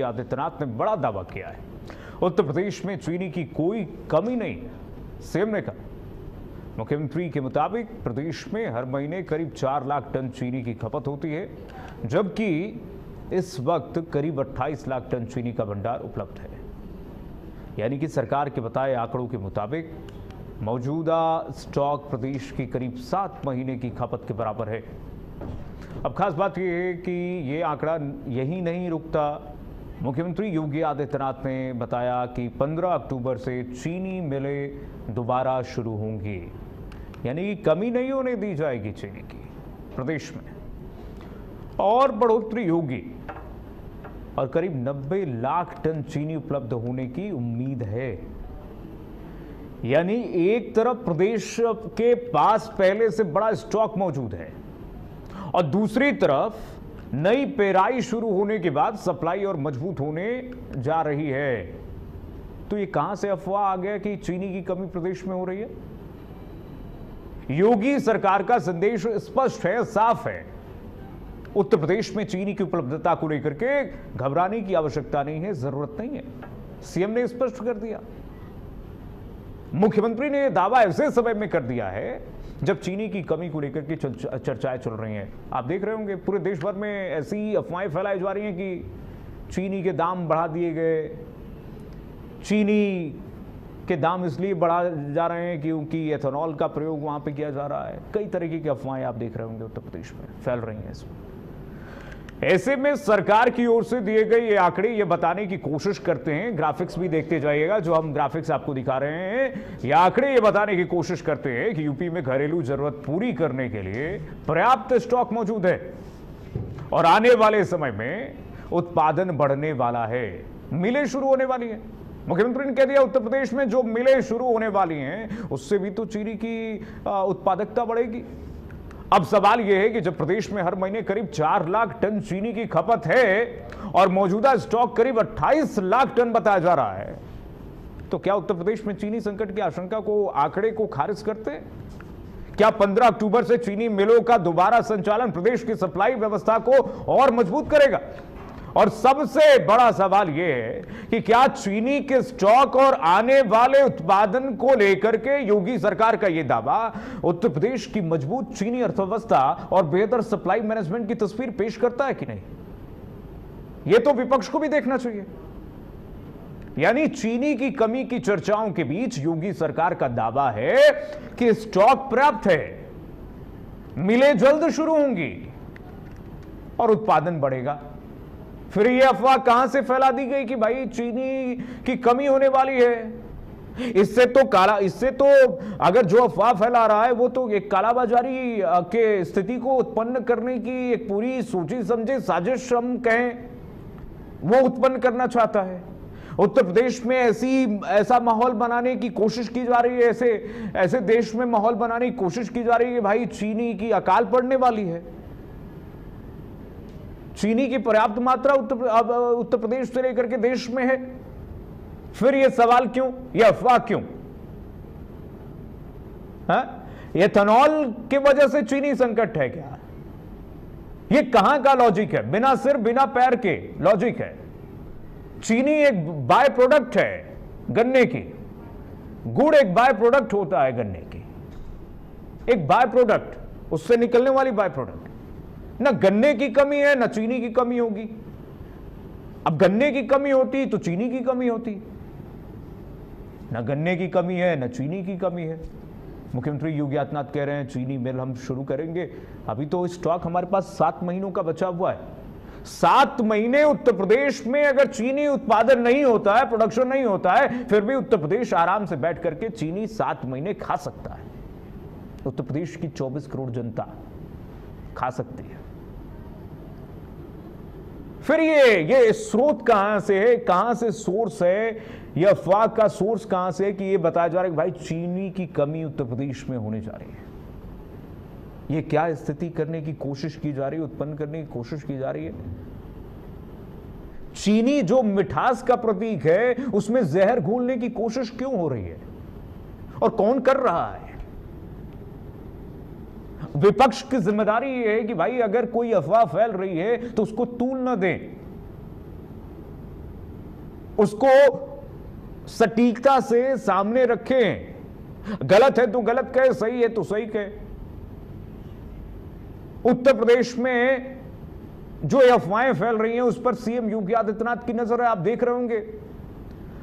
आदित्यनाथ ने बड़ा दावा किया है। उत्तर प्रदेश में चीनी की कोई कमी नहीं, सीएम ने कहा। मुख्यमंत्री के मुताबिक प्रदेश में हर महीने करीब 4 लाख टन चीनी की खपत होती है, जबकि इस वक्त करीब 28 लाख टन चीनी का भंडार उपलब्ध है। यानी कि सरकार के बताए आंकड़ों के मुताबिक मौजूदा स्टॉक प्रदेश की करीब 7 महीने की खपत के बराबर है। अब खास बात यह है कि ये आंकड़ा यही नहीं रुकता। मुख्यमंत्री योगी आदित्यनाथ ने बताया कि 15 अक्टूबर से चीनी मिलें दोबारा शुरू होंगी, यानी कि कमी नहीं होने दी जाएगी चीनी की प्रदेश में, और बढ़ोतरी होगी और करीब 90 लाख टन चीनी उपलब्ध होने की उम्मीद है। यानी एक तरफ प्रदेश के पास पहले से बड़ा स्टॉक मौजूद है और दूसरी तरफ नई पेराई शुरू होने के बाद सप्लाई और मजबूत होने जा रही है। तो ये कहां से अफवाह आ गया कि चीनी की कमी प्रदेश में हो रही है? योगी सरकार का संदेश स्पष्ट है, साफ है। उत्तर प्रदेश में चीनी की उपलब्धता को लेकर के घबराने की आवश्यकता नहीं है, जरूरत नहीं है। सीएम ने स्पष्ट कर दिया। मुख्यमंत्री ने दावा ऐसे समय में कर दिया है जब चीनी की कमी को लेकर के चर्चाएं चल रही हैं। आप देख रहे होंगे पूरे देश भर में ऐसी अफवाहें फैलाई जा रही हैं कि चीनी के दाम बढ़ा दिए गए, चीनी के दाम इसलिए बढ़ा जा रहे हैं क्योंकि एथेनॉल का प्रयोग वहां पे किया जा रहा है। कई तरीके की अफवाहें आप देख रहे होंगे उत्तर प्रदेश में फैल रही हैं। इसमें ऐसे में सरकार की ओर से दिए गए ये आंकड़े ये बताने की कोशिश करते हैं, ग्राफिक्स भी देखते जाइएगा जो हम ग्राफिक्स आपको दिखा रहे हैं, ये आंकड़े ये बताने की कोशिश करते हैं कि यूपी में घरेलू जरूरत पूरी करने के लिए पर्याप्त स्टॉक मौजूद है और आने वाले समय में उत्पादन बढ़ने वाला है, मिलें शुरू होने वाली है। मुख्यमंत्री ने कह दिया उत्तर प्रदेश में जो मिलें शुरू होने वाली हैं उससे भी तो चीनी की उत्पादकता बढ़ेगी। अब सवाल यह है कि जब प्रदेश में हर महीने करीब 4 लाख टन चीनी की खपत है और मौजूदा स्टॉक करीब 28 लाख टन बताया जा रहा है, तो क्या उत्तर प्रदेश में चीनी संकट की आशंका को आंकड़े को खारिज करते हैं? क्या 15 अक्टूबर से चीनी मिलों का दोबारा संचालन प्रदेश की सप्लाई व्यवस्था को और मजबूत करेगा? और सबसे बड़ा सवाल यह है कि क्या चीनी के स्टॉक और आने वाले उत्पादन को लेकर के योगी सरकार का यह दावा उत्तर प्रदेश की मजबूत चीनी अर्थव्यवस्था और बेहतर सप्लाई मैनेजमेंट की तस्वीर पेश करता है कि नहीं? यह तो विपक्ष को भी देखना चाहिए। यानी चीनी की कमी की चर्चाओं के बीच योगी सरकार का दावा है कि स्टॉक पर्याप्त है, मिलें जल्द शुरू होंगी और उत्पादन बढ़ेगा। फिर यह अफवाह कहां से फैला दी गई कि भाई चीनी की कमी होने वाली है? इससे तो अगर जो अफवाह फैला रहा है वो तो एक कालाबाजारी के स्थिति को उत्पन्न करने की एक पूरी सोची समझी साजिश हम कहें, वो उत्पन्न करना चाहता है। उत्तर प्रदेश में ऐसा माहौल बनाने की कोशिश की जा रही है, ऐसे देश में माहौल बनाने की कोशिश की जा रही है भाई चीनी की अकाल पड़ने वाली है। चीनी की पर्याप्त मात्रा उत्तर प्रदेश से लेकर के देश में है। फिर यह सवाल क्यों, यह अफवाह क्यों? एथेनॉल की वजह से चीनी संकट है क्या? यह कहां का लॉजिक है? बिना सिर बिना पैर के लॉजिक है। चीनी एक बाय प्रोडक्ट है गन्ने की, गुड़ एक बाय प्रोडक्ट होता है गन्ने की, एक बाय प्रोडक्ट, उससे निकलने वाली बाय प्रोडक्ट। ना गन्ने की कमी है ना चीनी की कमी होगी। अब गन्ने की कमी होती तो चीनी की कमी होती, ना गन्ने की कमी है ना चीनी की कमी है। मुख्यमंत्री योगी आदित्यनाथ कह रहे हैं चीनी मिल हम शुरू करेंगे। अभी तो स्टॉक हमारे पास 7 महीनों का बचा हुआ है। 7 महीने उत्तर प्रदेश में अगर चीनी उत्पादन नहीं होता है, प्रोडक्शन नहीं होता है, फिर भी उत्तर प्रदेश आराम से बैठ करके चीनी 7 महीने खा सकता है। उत्तर प्रदेश की 24 करोड़ जनता खा सकती है। फिर ये स्रोत कहां से है, कहां से सोर्स है, ये अफवाह का सोर्स कहां से है कि ये बताया जा रहा है कि भाई चीनी की कमी उत्तर प्रदेश में होने जा रही है? ये क्या स्थिति करने की कोशिश की जा रही है, उत्पन्न करने की कोशिश की जा रही है? चीनी जो मिठास का प्रतीक है उसमें जहर घोलने की कोशिश क्यों हो रही है और कौन कर रहा है? विपक्ष की जिम्मेदारी यह है कि भाई अगर कोई अफवाह फैल रही है तो उसको तूल न दें, उसको सटीकता से सामने रखें। गलत है तो गलत कहे, सही है तो सही कहे। उत्तर प्रदेश में जो अफवाहें फैल रही हैं उस पर सीएम योगी आदित्यनाथ की नजर है, आप देख रहे होंगे।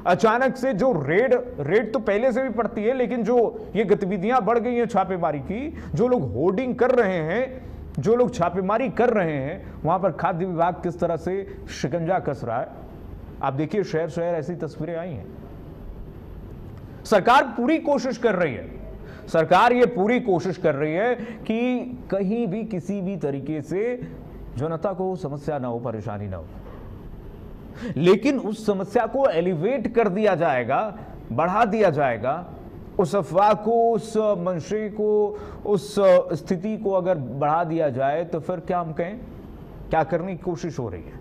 अचानक से जो रेड तो पहले से भी पड़ती है, लेकिन जो ये गतिविधियां बढ़ गई हैं छापेमारी की, जो लोग होर्डिंग कर रहे हैं, जो लोग छापेमारी कर रहे हैं, वहां पर खाद्य विभाग किस तरह से शिकंजा कस रहा है। आप देखिए, शहर शहर ऐसी तस्वीरें आई हैं। सरकार पूरी कोशिश कर रही है, सरकार ये पूरी कोशिश कर रही है कि कहीं भी किसी भी तरीके से जनता को समस्या ना हो, परेशानी ना हो, लेकिन उस समस्या को एलिवेट कर दिया जाएगा, बढ़ा दिया जाएगा। उस अफवाह को, उस मंशे को, उस स्थिति को अगर बढ़ा दिया जाए तो फिर क्या हम कहें, क्या करने की कोशिश हो रही है।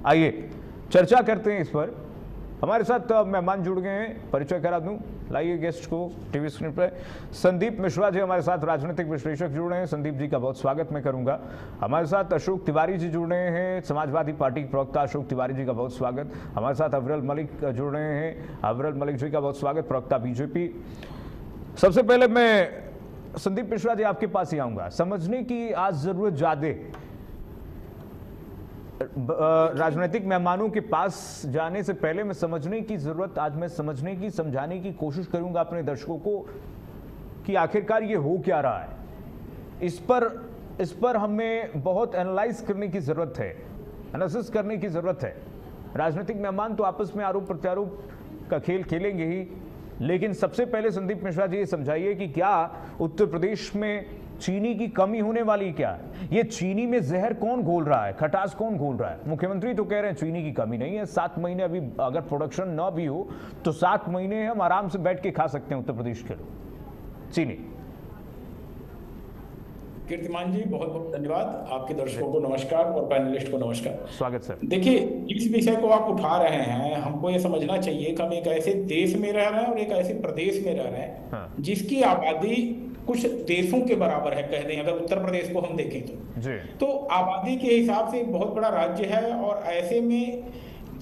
आइए चर्चा करते हैं इस पर। हमारे साथ मेहमान जुड़ गए हैं, परिचय करा दूं, लाइए गेस्ट को टीवी स्क्रीन पर। संदीप मिश्रा जी हमारे साथ राजनीतिक विश्लेषक जुड़ रहे हैं, संदीप जी का बहुत स्वागत मैं करूंगा। हमारे साथ अशोक तिवारी जी जुड़ रहे हैं, समाजवादी पार्टी के प्रवक्ता अशोक तिवारी जी का बहुत स्वागत। हमारे साथ अविरल मलिक जुड़ रहे हैं, अविरल मलिक जी का बहुत स्वागत, प्रवक्ता बीजेपी। सबसे पहले मैं संदीप मिश्रा जी आपके पास ही आऊंगा। समझने की आज जरूरत ज्यादा, राजनीतिक मेहमानों के पास जाने से पहले मैं समझने की जरूरत, आज मैं समझने की, समझाने की कोशिश करूंगा अपने दर्शकों को कि आखिरकार ये हो क्या रहा है। इस पर हमें बहुत एनालाइज करने की जरूरत है, एनालिसिस करने की जरूरत है। राजनीतिक मेहमान तो आपस में आरोप प्रत्यारोप का खेल खेलेंगे ही, लेकिन सबसे पहले संदीप मिश्रा जी ये समझाइए कि क्या उत्तर प्रदेश में चीनी की कमी होने वाली क्या है? ये चीनी में जहर कौन घोल रहा है, खटास कौन घोल रहा है? मुख्यमंत्री तो कह रहे हैं चीनी की कमी नहीं है, 7 महीने अभी अगर प्रोडक्शन ना भी हो तो 7 महीने हम आराम से बैठ के खा सकते हैं उत्तर प्रदेश के लोग चीनी। कीर्तिमान जी बहुत बहुत धन्यवाद। आपके दर्शकों को नमस्कार और पैनलिस्ट को नमस्कार, स्वागत सर। देखिए, इस विषय को आप उठा रहे हैं, हमको ये समझना चाहिए कि हम एक ऐसे देश में रह रहे हैं और एक ऐसे प्रदेश में रह रहे हैं हाँ। जिसकी आबादी कुछ देशों के बराबर है, कह दें अगर उत्तर प्रदेश को हम देखें तो आबादी के हिसाब से एक बहुत बड़ा राज्य है। और ऐसे में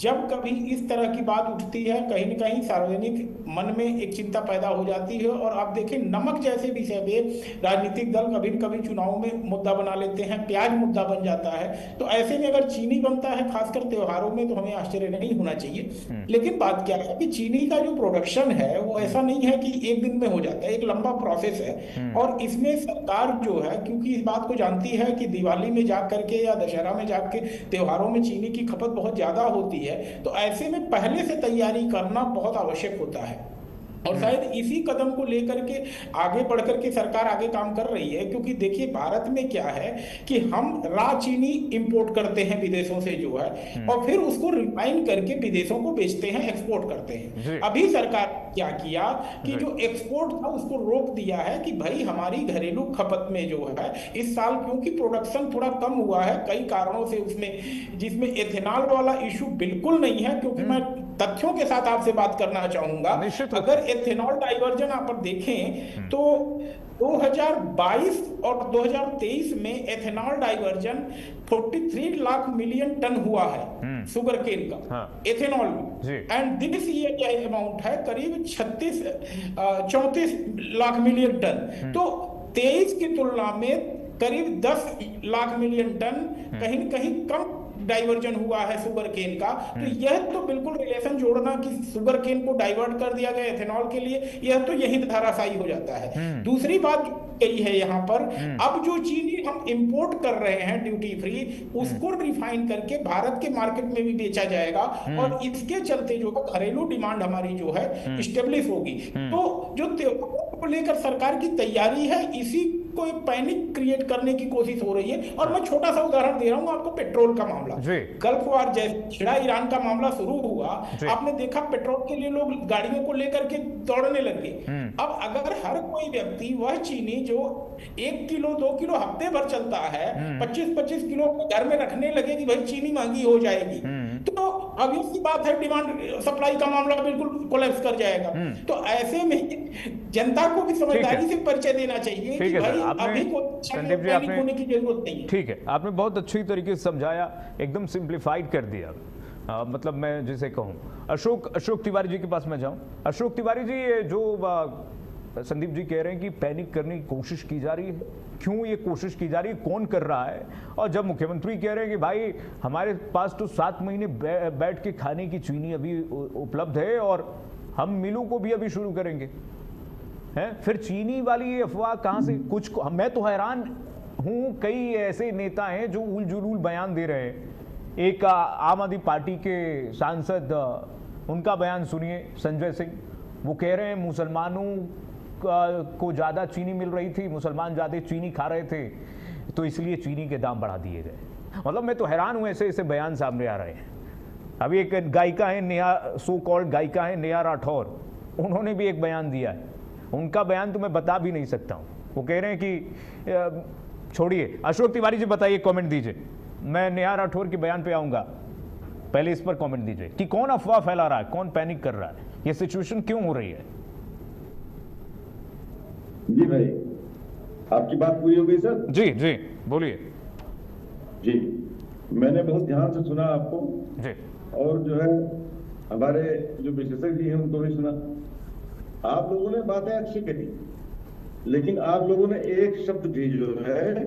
जब कभी इस तरह की बात उठती है, कहीं न कहीं सार्वजनिक मन में एक चिंता पैदा हो जाती है। और आप देखें, नमक जैसे विषय पे राजनीतिक दल कभी न कभी चुनाव में मुद्दा बना लेते हैं, प्याज मुद्दा बन जाता है। तो ऐसे में अगर चीनी बनता है खासकर त्योहारों में, तो हमें आश्चर्य नहीं होना चाहिए। लेकिन बात क्या है कि चीनी का जो प्रोडक्शन है वो ऐसा नहीं है कि एक दिन में हो जाता है, एक लंबा प्रोसेस है। और इसमें सरकार जो है, क्योंकि इस बात को जानती है कि दिवाली में जा करके या दशहरा में जाके त्योहारों में चीनी की खपत बहुत ज्यादा होती है, तो ऐसे में पहले से तैयारी करना बहुत आवश्यक होता है। और शायद इसी कदम को लेकर के आगे बढ़ करके सरकार आगे काम कर रही है। क्योंकि देखिए, भारत में क्या है कि हम रा चीनी इंपोर्ट करते हैं विदेशों से जो है, और फिर उसको रिफाइन करके विदेशों को बेचते हैं, एक्सपोर्ट करते हैं। अभी सरकार क्या किया कि जो एक्सपोर्ट था उसको रोक दिया है कि भाई हमारी घरेलू खपत में जो है इस साल, क्योंकि प्रोडक्शन थोड़ा कम हुआ है कई कारणों से उसमें, जिसमें एथेनॉल वाला इशू बिल्कुल नहीं है। क्योंकि मैं तथ्यों के साथ आपसे बात करना चाहूंगा, अगर एथेनॉल डाइवर्जन आप देखें तो 2022 और 2023 में ethanol diversion 43 lakh million ton हुआ है शुगर केन का, एथेनॉल में। एंड दिस ईयर क्या अमाउंट है, करीब 34 लाख मिलियन टन। तो 23 की तुलना में करीब 10 लाख मिलियन टन कहीं न कहीं कम डाइवर्जन हुआ है शुगर केन का। तो यह तो बिल्कुल रिलेशन जोड़ना कि शुगर केन को डाइवर्ट कर दिया गया एथेनॉल के लिए, यह तो यही धाराशायी हो जाता है। दूसरी बात यही है यहाँ पर, अब जो चीनी हम इंपोर्ट कर रहे हैं ड्यूटी फ्री, उसको रिफाइन करके भारत के मार्केट में भी बेचा जाएगा। और इसके चलते जो घरेलू डिमांड हमारी जो है स्टेब्लिश होगी। तो जो त्योहारों को लेकर सरकार की तैयारी है, इसी को एक पैनिक क्रिएट करने की कोशिश हो रही है। और मैं छोटा सा उदाहरण दे रहा हूं आपको, पेट्रोल का मामला। गल्फ वार जैसे छिड़ा ईरान का मामला शुरू हुआ, आपने देखा पेट्रोल के लिए लोग गाड़ियों को लेकर के दौड़ने लगे। अब अगर हर कोई व्यक्ति वह चीनी जो 1 किलो 2 किलो हफ्ते भर चलता है 25-25 किलो घर में रखने लगे कि भाई चीनी महंगी हो जाएगी, तो अब इसकी बात है, डिमांड सप्लाई का मामला बिल्कुल कोलैप्स कर जाएगा। तो ऐसे में जनता को भी समझदारी से परिचय देना चाहिए कि भाई अभी संदीप जी होने की जरूरत नहीं है। ठीक है, आपने बहुत अच्छी तरीके से समझाया, एकदम सिंप्लीफाइड कर दिया। मतलब मैं जिसे कहूं अशोक तिवारी जी के पास मैं जाऊं। अशोक तिवारी जी, ये जो संदीप जी कह रहे हैं कि पैनिक करने की कोशिश की जा रही है, क्यों ये कोशिश की जा रही है, कौन कर रहा है? और जब मुख्यमंत्री कह रहे हैं कि भाई हमारे पास तो 7 महीने बैठ के खाने की चीनी अभी उपलब्ध है और हम मिलों को भी अभी शुरू करेंगे, हैं? फिर चीनी वाली ये अफवाह कहां से? कुछ मैं तो हैरान हूं, कई ऐसे नेता हैं जो उल जुलूल बयान दे रहे हैं। एक आम आदमी पार्टी के सांसद, उनका बयान सुनिए, संजय सिंह, वो कह रहे हैं मुसलमानों को ज़्यादा चीनी मिल रही थी, मुसलमान ज़्यादा चीनी खा रहे थे तो इसलिए चीनी के दाम बढ़ा दिए गए। मतलब मैं तो हैरान हूँ, ऐसे ऐसे बयान सामने आ रहे हैं। अभी एक गायिका है नेहा, सो कॉल्ड गायिका है नेहा राठौर, उन्होंने भी एक बयान दिया है। उनका बयान तो मैं बता भी नहीं सकता हूँ। वो कह रहे हैं कि छोड़िए, अशोक तिवारी जी बताइए, कमेंट दीजिए, मैं नेहा राठौर के बयान पे आऊँगा, पहले इस पर कमेंट दीजिए कि कौन अफवाह फैला रहा है, कौन पैनिक कर रहा है, ये सिचुएशन क्यों हो रही है? जी भाई, आपकी बात पूरी हो गई सर? जी जी बोलिए। जी, मैंने बहुत ध्यान से सुना आपको जी, और जो है हमारे जो विशेषज्ञ हैं उनको भी सुना। आप लोगों ने बातें अच्छी कही, लेकिन आप लोगों ने एक शब्द भी जो है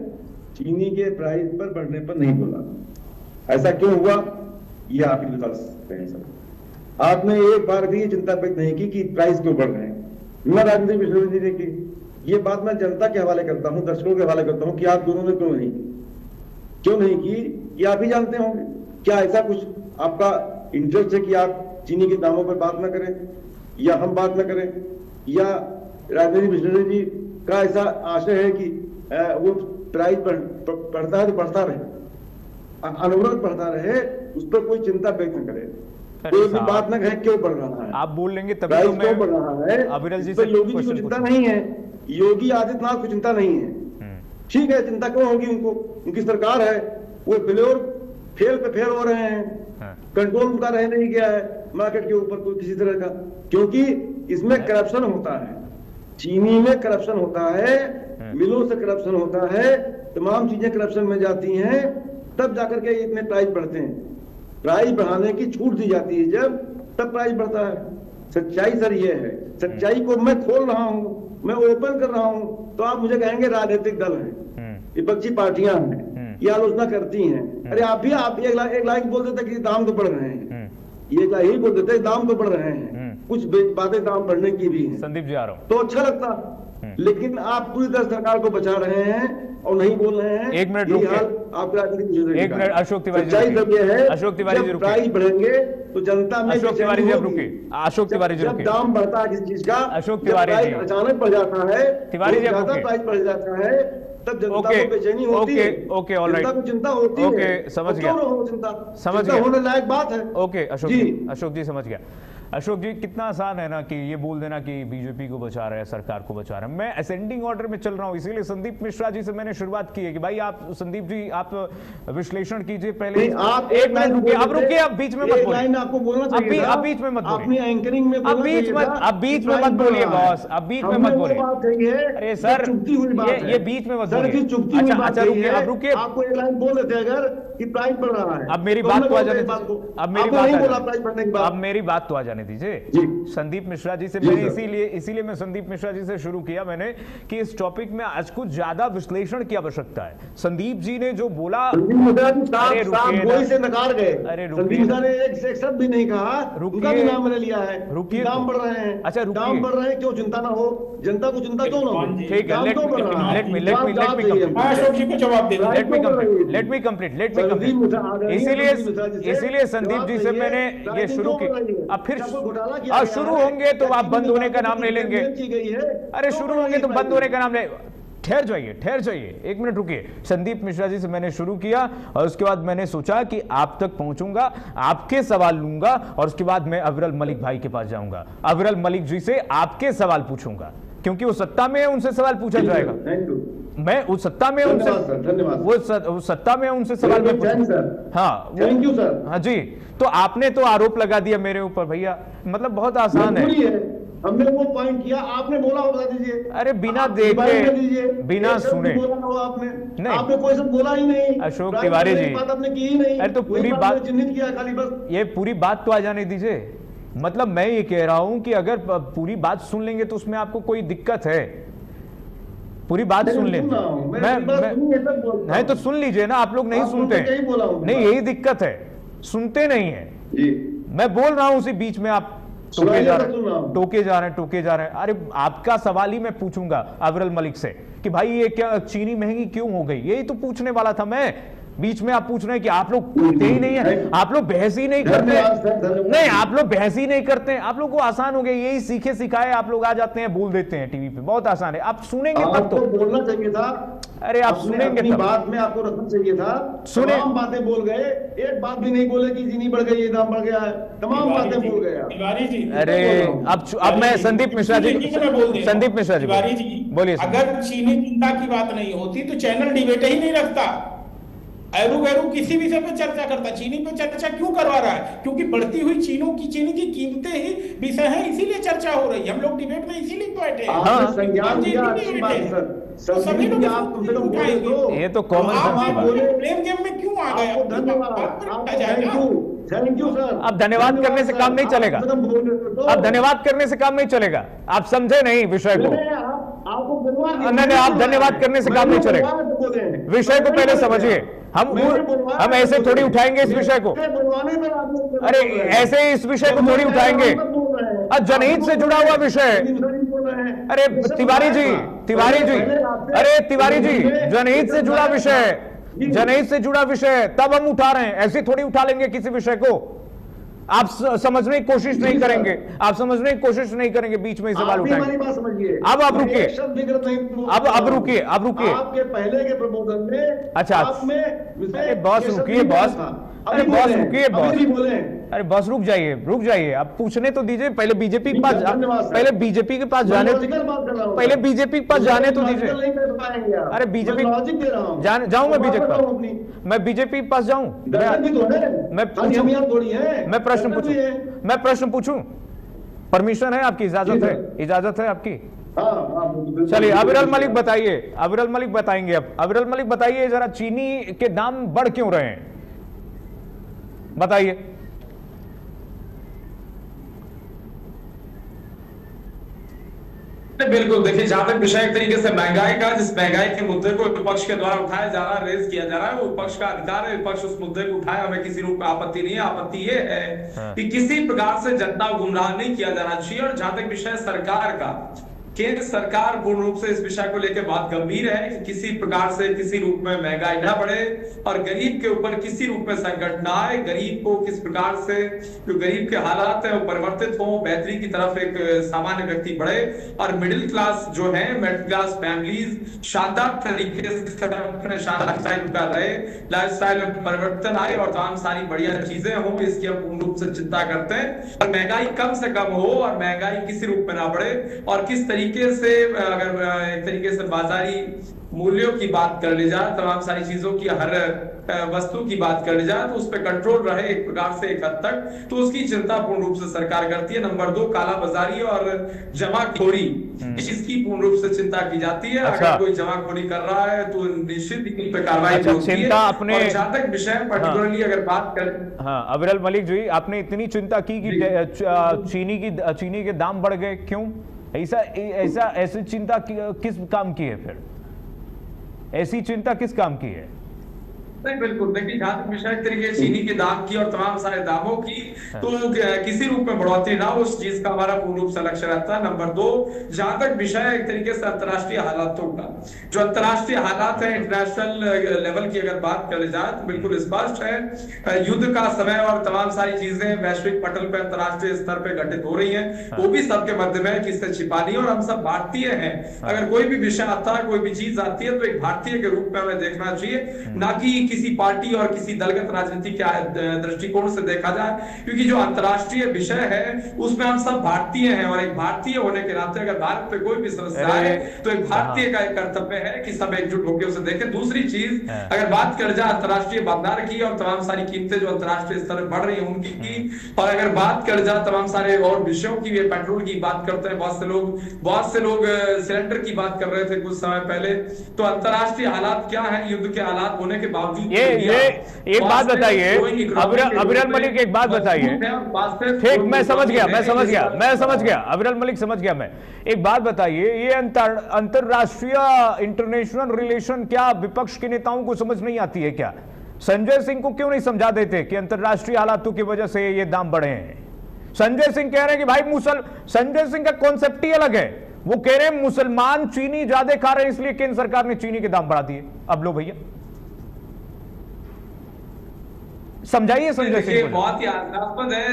चीनी के प्राइस पर बढ़ने पर नहीं बोला। ऐसा क्यों हुआ, ये आप ही बता सकते हैं सर। आपने एक बार भी चिंता व्यक्त नहीं की कि प्राइस क्यों बढ़ रहे हैं। मैं राजनीतिक विश्लेषण जी की ये बात मैं जनता के हवाले करता हूं, दर्शकों के हवाले करता हूं कि आप दोनों ने क्यों नहीं की, ये आप ही जानते होंगे। क्या ऐसा कुछ आपका इंटरेस्ट है कि आप चीनी के दामों पर बात ना करें, या हम बात ना करें, या राजनीतिक विश्लेषण जी का ऐसा आशय है कि वो प्राइस बढ़ता है तो बढ़ता रहे, अनवरत बढ़ता रहे, उस पर कोई चिंता व्यक्त न करे, कोई भी बात न कहे क्यों बढ़ रहा है। आप बोल लेंगे तभी तो क्यों बढ़ रहा है, अविरल जी से योगी जी को चिंता नहीं है, योगी आदित्यनाथ को चिंता नहीं है। ठीक है, चिंता क्यों होगी उनको, उनकी सरकार है, वो फेल पे फेल हो रहे हैं, कंट्रोल उनका रह नहीं गया है मार्केट के ऊपर कोई किसी तरह का, क्योंकि इसमें करप्शन होता है, चीनी में करप्शन होता है, मिलों से करप्शन होता है, तमाम चीजें करप्शन में जाती हैं, तब जाकर के इतने प्राइस बढ़ते हैं। प्राइस बढ़ाने की छूट दी जाती है जब, तब प्राइस बढ़ता है। सच्चाई सर ये है, सच्चाई को मैं खोल रहा हूं, मैं ओपन कर रहा हूं, तो आप मुझे कहेंगे राजनीतिक दल हैं, विपक्षी पार्टियां हैं, ये आलोचना करती हैं। अरे आप एक लाइन बोल देते कि दाम तो बढ़ रहे हैं, ये यही बोल देते दाम तो बढ़ रहे हैं, कुछ बातें दाम बढ़ने की भी हैं, संदीप जी आ रहा हूं, तो अच्छा लगता। लेकिन आप पूरी तरह सरकार को बचा रहे हैं और नहीं बोल रहे हैं। एक मिनट रुकिए, एक मिनट अशोक तिवारी जी, अशोक तिवारी जी रुकिए, प्राइस बढ़ेंगे तो जनता में अशोक तिवारी जी रुकिए, अशोक तिवारी जी रुकिए, दाम बढ़ता है किसी चीज का, अशोक तिवारी जी अचानक बढ़ जाता है, तिवारी जी ज्यादा प्राइस बढ़ जाता है, तब जनता को बेचैनी होती है, ओके ऑलराइट, जनता को चिंता होती है, ओके समझ गया, समझ गया, होने लायक बात है। ओके अशोक जी समझ गया। अशोक जी, कितना आसान है ना कि ये बोल देना कि बीजेपी को बचा रहे हैं, सरकार को बचा रहे हैं। मैं असेंडिंग ऑर्डर में चल रहा हूं, इसीलिए संदीप मिश्रा जी से मैंने शुरुआत की है कि भाई आप संदीप जी आप विश्लेषण कीजिए पहले। आप एक मिनट रुकिए, अब रुकिए, अब बीच में मत बोलिए, आपको बोलना चाहिए, अब बीच में मत बोलिए, एंकरिंग में अब बीच में मत बोलिए बॉस, अब बीच में मत बोलिए। अरे सर ये बीच में मत बोलिए, अच्छा रुकिए, अब रुकिए, आपको एक लाइन बोल देते अगर कि प्राइस बढ़ रहा है, अब मेरी बात तो आ जाने दीजिए, अब मेरी बात तो आ जाने दीजिए। संदीप मिश्रा जी से मैंने इसीलिए मैं संदीप मिश्रा जी से शुरू किया मैंने कि इस टॉपिक में आज कुछ ज्यादा विश्लेषण की आवश्यकता है। संदीप जी ने जो बोला, अरे रुकिए से नकार गए, अरे संदीप ने एक शब्द भी नहीं कहा, उनका भी नाम मैंने लिया है, रुकिए, दाम बढ़ रहे हैं, अच्छा दाम बढ़ रहे हैं, क्यों चिंता ना हो, जनता को चिंता क्यों ना हो, ठीक है, लेट मी कंप्लीट, इसीलिए संदीप जी से मैंने ये शुरू की। अब फिर शुरू होंगे तो आप बंद होने का नाम नहीं लेंगे, अरे शुरू होंगे तो बंद होने का नाम ले, ठहर जाइए, एक मिनट रुकिए। संदीप मिश्रा जी से मैंने शुरू किया और उसके बाद मैंने सोचा कि आप तक पहुंचूंगा, आपके सवाल लूंगा और उसके बाद मैं अविरल मलिक भाई के पास जाऊंगा, अविरल मलिक जी से आपके सवाल पूछूंगा, क्योंकि वो सत्ता में है, उनसे सवाल पूछा जाएगा। मैं उस सत्ता में उनसे, वो सत्ता में उनसे सवाल मैं पूछूंगा। हाँ थैंक यू सर। हाँ जी, तो आपने तो आरोप लगा दिया मेरे ऊपर भैया, मतलब बहुत आसान है, हमने वो पॉइंट किया, आपने बोला हो बता दीजिए। अरे बिना देखे बिना सुने बोला हो आपने नहीं, आपने कोई सब बोला ही नहीं। अशोक तिवारी जी बात आपने की ही नहीं। अरे तो पूरी बात चिन्हित किया खाली बस, ये पूरी बात तो आ जाने दीजिए। मतलब मैं ये कह रहा हूं कि अगर पूरी बात सुन लेंगे तो उसमें आपको कोई दिक्कत है? पूरी बात सुन लेंगे, नहीं तो सुन लीजिए ना, आप लोग नहीं सुनते, नहीं यही दिक्कत है, सुनते नहीं है। मैं बोल रहा हूं उसी बीच में आप टोके जा रहे हैं। अरे आपका सवाल ही मैं पूछूंगा अविरल मलिक से कि भाई ये क्या चीनी महंगी क्यों हो गई, यही तो पूछने वाला था मैं। बीच में आप पूछ रहे हैं कि आप लोग बोलते ही नहीं है, आप लोग बहस ही नहीं करते, नहीं आप लोग बहस ही नहीं करते, आप लोग को आसान हो गया, यही सीखे सिखाए आप लोग आ जाते हैं, बोल देते हैं टीवी पे, बहुत आसान है। आप सुनेंगे तब तो बोलना चाहिए था। अरे आप सुनेंगे तब, बात में आपको रखना चाहिए था। सुने तमाम बातें बोल गए, एक बात भी नहीं बोले कि चीनी बढ़ गई, ये दाम बढ़ गया है, तमाम बातें बोल गए। अरे अब मैं संदीप मिश्रा जी बोलिए। अगर चीनी चिंता की बात नहीं होती तो चैनल डिबेट ही नहीं रखता, एरू गैरू किसी विषय पे चर्चा करता। चीनी पे चर्चा क्यों करवा रहा है? क्योंकि बढ़ती हुई चीनी की कीमतें ही विषय है, इसीलिए चर्चा हो रही है। हम लोग डिबेट में इसीलिए बैठे हैं। ये तो कॉमन ब्लेम गेम में क्यों आ गए? Thank you sir. अब धन्यवाद करने से काम नहीं चलेगा, अब धन्यवाद करने से काम नहीं चलेगा, आप समझे नहीं विषय को। नहीं, आप धन्यवाद करने से काम नहीं चलेगा, विषय को पहले समझिए। हम ऐसे थोड़ी उठाएंगे इस विषय को, अरे ऐसे इस विषय को थोड़ी उठाएंगे। जनहित से जुड़ा हुआ विषय, अरे तिवारी जी, अरे तिवारी जी, जनहित से जुड़ा विषय, जनहित से जुड़ा विषय तब हम उठा रहे हैं, ऐसे थोड़ी उठा लेंगे किसी विषय को। आप समझने की कोशिश नहीं करेंगे, आप समझने की कोशिश नहीं करेंगे, बीच में सवाल उठाएंगे। अब आप रुकिए, अब रुकिए, आपके पहले के प्रबोधन में अच्छा बॉस रुकिए, बॉस अरे बॉस रुकिए, बॉस अरे बॉस रुक जाइए, अब पूछने तो दीजिए। पहले बीजेपी के पास बीजेपी के पास जाने, पहले बीजेपी के पास जाने तो दीजिए। अरे बीजेपी जाऊं मैं बीजेपी के पास जाऊं, मैं प्रश्न पूछूं? परमिशन है आपकी? इजाजत है आपकी? चलिए अविरल मलिक बताइए, अविरल मलिक बताएंगे। अब अविरल मलिक बताइए जरा, चीनी के दाम बढ़ क्यों रहे हैं, बताइए। बिल्कुल, देखिए जहां तक विषय एक तरीके से महंगाई का, जिस महंगाई के मुद्दे को विपक्ष के द्वारा उठाया जा रहा है, रेज किया जा रहा है, वो विपक्ष का अधिकार है, विपक्ष उस मुद्दे को उठाया, हमें किसी रूप में आपत्ति नहीं है। आपत्ति ये है कि किसी प्रकार से जनता को गुमराह नहीं किया जाना चाहिए। और जहां तक विषय सरकार का, केंद्र सरकार पूर्ण रूप से इस विषय को लेकर बहुत गंभीर है कि किसी प्रकार से किसी रूप में महंगाई न बढ़े और गरीब के ऊपर किसी रूप में संकट ना आए। गरीब को किस प्रकार से जो गरीब के हालात हैं वो परिवर्तित हो, बेहतरी की तरफ एक सामान्य व्यक्ति बढ़े और मिडिल क्लास जो है, मिडिल क्लास फैमिलीज शानदार तरीके से अपने लाइफस्टाइल का रहे, लाइफस्टाइल में परिवर्तन आए और तमाम सारी बढ़िया चीजें हो, इसकी हम पूर्ण रूप से चिंता करते हैं। और महंगाई कम से कम हो और महंगाई किसी रूप में ना बढ़े। और किस तरीके से, अगर एक तरीके से बाजारी मूल्यों की बात कर ली जाए, तमाम सारी चीजों की, हर वस्तु की बात कर ली जाए, तो उस पर कंट्रोल रहे एक प्रकार से एक हद तक, तो उसकी चिंता पूर्ण रूप से सरकार करती है। नंबर 2, काला बाजारी और जमाखोरी, इसकी पूर्ण रूप से चिंता की जाती है। अगर कोई जमाखोरी कर रहा है तो निश्चित ही पे कार्रवाई होती है। अपने जहां तक विषय पर्टिकुलरली अगर बात करें, हाँ अविरल मलिक जी, आपने इतनी चिंता की कि चीनी के दाम बढ़ गए, क्यों? ऐसी चिंता किस काम की है? फिर ऐसी चिंता किस काम की है? नहीं बिल्कुल, देखिए जहां तक विषय तरीके चीनी के दाम की और तमाम सारे दामों की, तो किसी रूप में बढ़ोतरी ना हो, उस चीज का हमारा पूर्ण रूप से लक्ष्य रहता है। नंबर 2, जहां तक विषय एक तरीके से अंतर्राष्ट्रीय हालातों का, जो अंतर्राष्ट्रीय हालात है, इंटरनेशनल लेवल की अगर बात कर जाए तो बिल्कुल स्पष्ट है, युद्ध का समय और तमाम सारी चीजें वैश्विक पटल पर अंतर्राष्ट्रीय स्तर पर घटित हो रही है, वो भी सबके मध्य में, किससे छिपा नहीं। और हम सब भारतीय हैं, अगर कोई भी विषय आता है, कोई भी चीज आती है, तो एक भारतीय के रूप में हमें देखना चाहिए, ना कि किसी पार्टी और किसी दलगत राजनीति के दृष्टिकोण से देखा जाए, क्योंकि जो अंतर्राष्ट्रीय विषय है उसमें हम सब भारतीय हैं, और एक भारतीय होने के नाते अगर भारत पे कोई भी समस्या है तो एक भारतीय का एक कर्तव्य है कि सब एकजुट होकर उसे देखें। दूसरी चीज, अगर बात कर जाए अंतर्राष्ट्रीय बाजार की और तमाम सारी कीमतें जो अंतर्राष्ट्रीय स्तर पर बढ़ रही है उनकी की, और अगर बात कर जाए तमाम सारे और विषयों की, पेट्रोल की बात करते हैं, बहुत से लोग सिलेंडर की बात कर रहे थे कुछ समय पहले, तो अंतर्राष्ट्रीय हालात क्या है, युद्ध के हालात होने के बावजूद ये एक बात बताइए अविरल मलिक, एक बात बताइए। ठीक, मैं समझ गया अविरल मलिक, समझ गया मैं। एक बात बताइए, ये अंतरराष्ट्रीय इंटरनेशनल रिलेशन क्या विपक्ष के नेताओं को समझ नहीं आती है क्या? संजय सिंह को क्यों नहीं समझा देते कि अंतरराष्ट्रीय हालातों की वजह से ये दाम बढ़े हैं? संजय सिंह कह रहे हैं कि भाई संजय सिंह का कॉन्सेप्ट ही अलग है। वो कह रहे हैं मुसलमान चीनी ज्यादा खा रहे हैं इसलिए केंद्र सरकार ने चीनी के दाम बढ़ा दिए। अब लो भैया समझाइए संजय सिंह। बहुत ही हास्यास्पद है,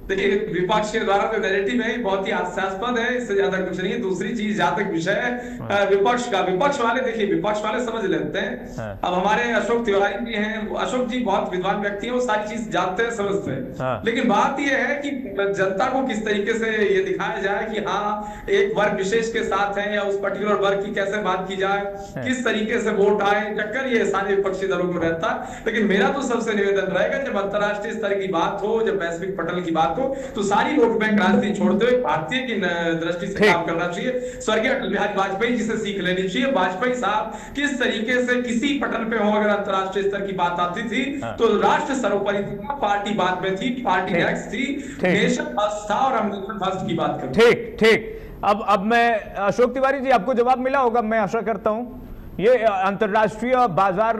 देखिए विपक्ष के द्वारा जो नैरेटिव है बहुत ही हास्यास्पद है, इससे ज्यादा कुछ नहीं है। दूसरी चीज जहां तक विषय है विपक्ष वाले, देखिए विपक्ष वाले समझ लेते हैं। अब हमारे अशोक तिवारी जी हैं, अशोक जी बहुत विद्वान व्यक्ति हैं, वो सारी चीज जानते हैं, समझते हैं। लेकिन बात यह है कि जनता को किस तरीके से ये दिखाया जाए कि हाँ एक वर्ग विशेष के साथ है, या उस पर्टिकुलर वर्ग की कैसे बात की जाए, किस तरीके से वोट आए, चक्कर ये सारे विपक्षी दलों को रहता है। लेकिन मेरा तो सबसे निवेदन रहेगा, जब अंतर्राष्ट्रीय स्तर की बात हो, जब वैश्विक पटल की बात हो, तो सारी वोट बैंक राजनीति छोड़ते हुए भारतीय की दृष्टि से काम करना चाहिए। स्वर्गीय अटल बिहारी वाजपेयी जी से सीख लेनी चाहिए। वाजपेयी साहब किस तरीके से किसी पटल पे हो, अगर अंतर्राष्ट्रीय स्तर की बात आती थी तो राष्ट्र सर्वोपरि था, पार्टी बाद में थी, पार्टी नेक्स्ट थी, नेशन फर्स्ट था, और हम नेशन फर्स्ट की बात करते। ठीक। अब मैं अशोक तिवारी जी, आपको जवाब मिला होगा मैं आशा करता हूं। ये अंतरराष्ट्रीय बाजार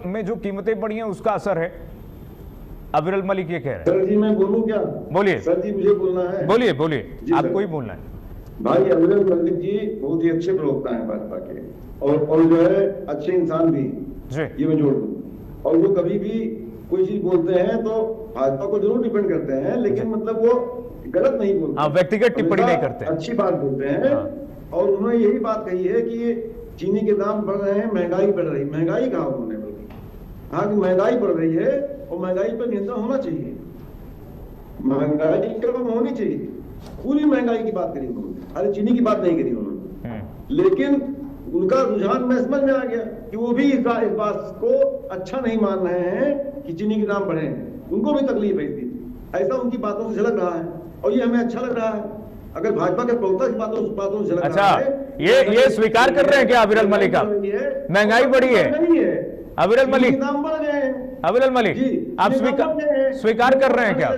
में जो कीमतें बढ़ी हैं उसका असर है, अविरल मलिक ये कह रहे हैं। सर जी मैं बोलूं क्या? बोलिए सर जी, मुझे बोलना है। बोलिए आपको ही बोलना है। भाई अविरल मलिक जी बहुत ही अच्छे प्रवक्ता हैं भाजपा के, और जो है अच्छे इंसान भी, ये मैं जोड़ दूं। और वो कभी भी कोई चीज बोलते हैं तो भाजपा को जरूर डिपेंड करते हैं, लेकिन मतलब वो गलत नहीं बोलते, व्यक्तिगत टिप्पणी नहीं करते, अच्छी बात बोलते हैं। और उन्होंने यही बात कही है कि चीनी के दाम बढ़ रहे हैं, महंगाई बढ़ रही। महंगाई कहा उन्होंने? हाँ कि महंगाई बढ़ रही है और महंगाई पर नियंत्रण होना चाहिए, महंगाई कम होनी चाहिए। पूरी महंगाई की बात करी उन्होंने, अरे चीनी की बात नहीं करी उन्होंने। लेकिन उनका रुझान में समझ में आ गया कि वो भी इस बात को अच्छा नहीं मान रहे हैं कि चीनी के दाम बढ़े, उनको भी तकलीफ है इसकी। ऐसा उनकी बातों से झलक रहा है, और ये हमें अच्छा लग रहा है। अगर भाजपा के प्रवक्ता की बातों से झलक रहा है, ये स्वीकार कर रहे हैं क्या अविरल मलिक? महंगाई बढ़ी है अविरल मलिक, आप स्वीकार कर रहे हैं क्या?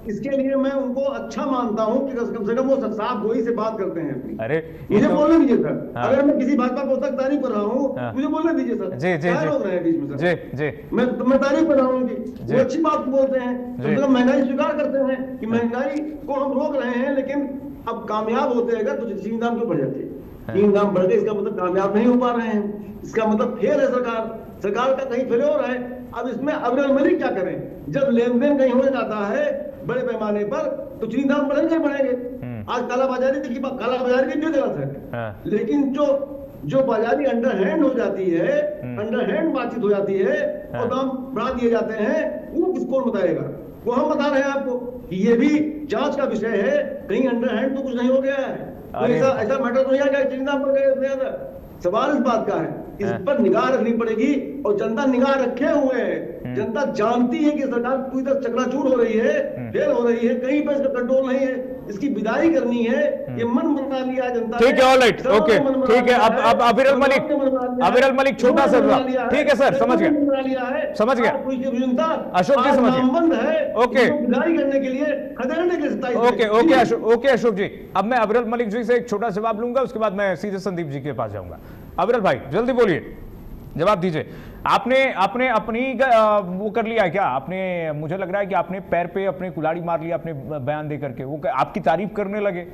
इसके लिए मैं उनको अच्छा मानता हूं कि कम से कम वो साफ गोई से बात करते हैं अपनी। अरे मुझे बोलने दीजिए सर। हाँ। अगर मैं किसी भाजपा को तक तारीफ कर रहा हूँ, हाँ। मुझे बोलने दीजिए सर। जी लोग रहे हैं बीच में सर। जी मैं तारीफ कर रहा हूँ उनकी, वो अच्छी बात बोलते हैं, मतलब महंगाई स्वीकार करते हैं कि महंगाई को हम रोक रहे हैं, लेकिन अब कामयाब होते अगर तो चीनी दाम क्यों बढ़ जाते? चीनी दाम बढ़ गए, इसका मतलब कामयाब नहीं हो पा रहे हैं, इसका मतलब फेल है सरकार का कहीं फेल्योर है। अब इसमें अविरल मलिक क्या करें? जब लेन देन कहीं हो जाता है बड़े पैमाने पर तो चीनी दाम बढ़ेंगे। आज कालाबाजारी की भी गलत है, लेकिन जो बाजारी अंडर हैंड हो जाती है, अंडर हैंड बातचीत हो जाती है और दाम बढ़ा दिए जाते हैं, वो किसको बताएगा? वो हम बता रहे हैं आपको कि ये भी जांच का विषय है, कहीं अंडर हैंड तो कुछ नहीं हो गया है, ऐसा मैटर तो नहीं आ गया चीनी दाम बढ़ गए। सवाल इस बात का है, इस पर निगाह रखनी पड़ेगी, और जनता निगाह रखे हुए है। जनता जानती है कि सरकार पूरी तरह चकनाचूर हो रही है, फेल हो रही है, कहीं पर इसका कंट्रोल नहीं है, इसकी विदाई करनी है, ये मन बना लिया जनता। ठीक है, ऑलराइट, ओके, ठीक है। अब अविरल मलिक छोटा सा, ठीक है सर, समझ गया अशोक जी, समझ गया, ओके, विदाई करने के लिए खदेड़ने के ओके अशोक जी। अब मैं अविरल मलिक जी से एक छोटा जवाब लूंगा, उसके बाद मैं सीधे संदीप जी के पास जाऊंगा। अविरल भाई जल्दी बोलिए, जवाब दीजिए। आपने अपनी वो कर लिया है क्या? आपने, मुझे लग रहा है कि आपने पैर पे अपने कुल्हाड़ी मार लिया अपने बयान दे करके, वो आपकी तारीफ करने लगे।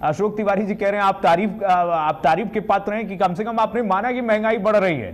अशोक तिवारी जी कह रहे हैं आप तारीफ के पात्र हैं कि कम से कम आपने माना कि महंगाई बढ़ रही है।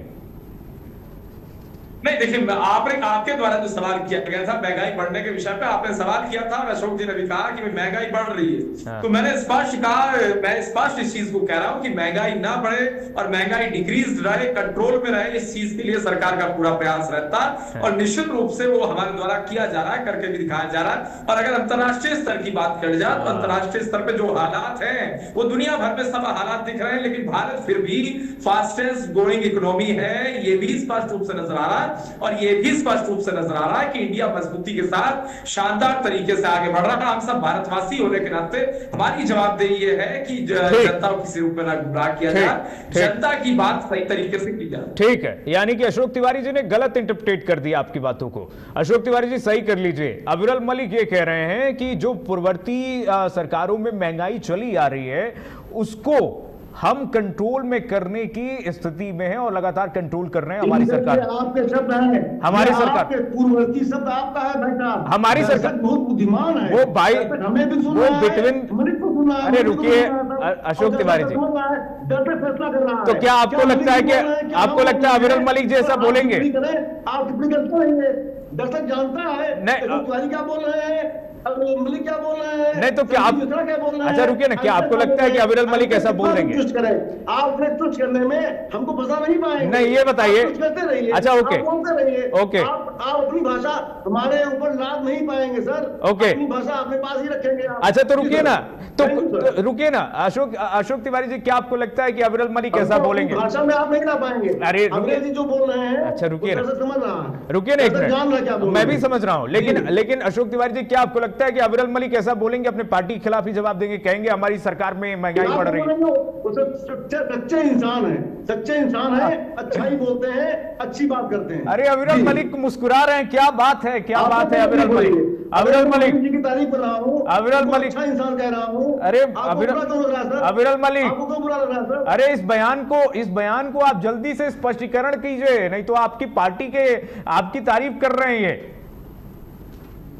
नहीं देखिए, आपके द्वारा जो सवाल किया गया था महंगाई बढ़ने के विषय पे, आपने सवाल किया था और अशोक जी ने भी कहा कि महंगाई बढ़ रही है। तो मैंने स्पष्ट कहा, मैं स्पष्ट इस चीज को कह रहा हूं कि महंगाई ना बढ़े और महंगाई डिक्रीज रहे, कंट्रोल में रहे, इस चीज के लिए सरकार का पूरा प्रयास रहता है और निश्चित रूप से वो हमारे द्वारा किया जा रहा है, करके भी दिखाया जा रहा है। और अगर अंतर्राष्ट्रीय स्तर की बात कर जाए तो अंतर्राष्ट्रीय स्तर पे जो हालात हैं वो दुनिया भर में सब हालात दिख रहे हैं, लेकिन भारत फिर भी फास्टेस्ट ग्रोइंग इकोनॉमी है, ये भी स्पष्ट रूप से नजर आ रहा है। और ये भी स्पष्ट रूप से नजर आ रहा है कि इंडिया मजबूती के साथ शानदार तरीके से आगे बढ़ रहा है। हम सब भारतवासी होने के नाते हमारी जवाबदेही ये है कि जनता को किसी रूप में ना गुमराह किया जाए, जनता की बात सही तरीके से की जाए। ठीक है, यानी कि अशोक तिवारी जी ने गलत इंटरप्रेट कर दिया आपकी बातों को। अशोक तिवारी जी सही कर लीजिए। अविरल मलिक ये कह रहे हैं कि जो पूर्ववर्ती सरकारों में महंगाई चली आ रही है उसको हम कंट्रोल में करने की स्थिति में है और लगातार कंट्रोल कर रहे हैं। हमारी सरकार, आपके शब्द हैं, हमारी सरकार, पूर्ववर्ती शब्द आपका है भाई साहब, हमारी सरकार बहुत बुद्धिमान है वो भाई, हमें भी सुना है, बिटवीन, अरे रुकिए अशोक तिवारी जी, फैसला कर रहा है। तो क्या आपको लगता है कि आपको लगता है अविरल मलिक जैसा बोलेंगे? आप कितनी करते रहेंगे, दर्शक जानता है तिवारी क्या बोल रहे हैं, मलिक क्या बोल रहे हैं, नहीं तो क्या आप, अच्छा रुकिए ना, क्या आपको लगता है कि अविरल मलिक ऐसा बोल देंगे? आप तुच्छ करने में हमको फंसा नहीं पाएंगे। नहीं ये बताइए, अच्छा ओके ओके, आप अपनी भाषा हमारे ऊपर लाद नहीं पाएंगे सर, ओके, अपनी भाषा अपने पास ही रखेंगे। अच्छा तो रुकिए ना, तो रुकिए ना अशोक तिवारी जी, क्या आपको लगता है कि अविरल मलिक ऐसा बोलेंगे? भाषा में आप नहीं ला पाएंगे। अरे अंग्रेजी जो बोल रहे हैं, अच्छा रुकिए ना, समझ रहा, रुकिए ना एक मिनट, मैं भी समझ रहा हूँ, लेकिन अशोक तिवारी जी क्या आपको लगता है कि अविरल मलिक ऐसा बोलेंगे, अपने पार्टी के खिलाफ ही जवाब देंगे, कहेंगे हमारी सरकार में महंगाई बढ़ रही है? सच्चे इंसान है, सच्चे इंसान है, अच्छाई बोलते हैं, अच्छी बात करते हैं। अरे अविरल मलिक मुस्कुरा रहे हैं, क्या बात है, क्या बात है अविरल मलिक, अविरल मलिक जी की तारीफ कर रहा हूँ, अविरल मलिक अच्छा इंसान कह रहा हूँ। अरे अविरल मलिक, अरे इस बयान को आप जल्दी से स्पष्टीकरण कीजिए, नहीं तो आपकी पार्टी के आपकी तारीफ कर रहे हैं ये।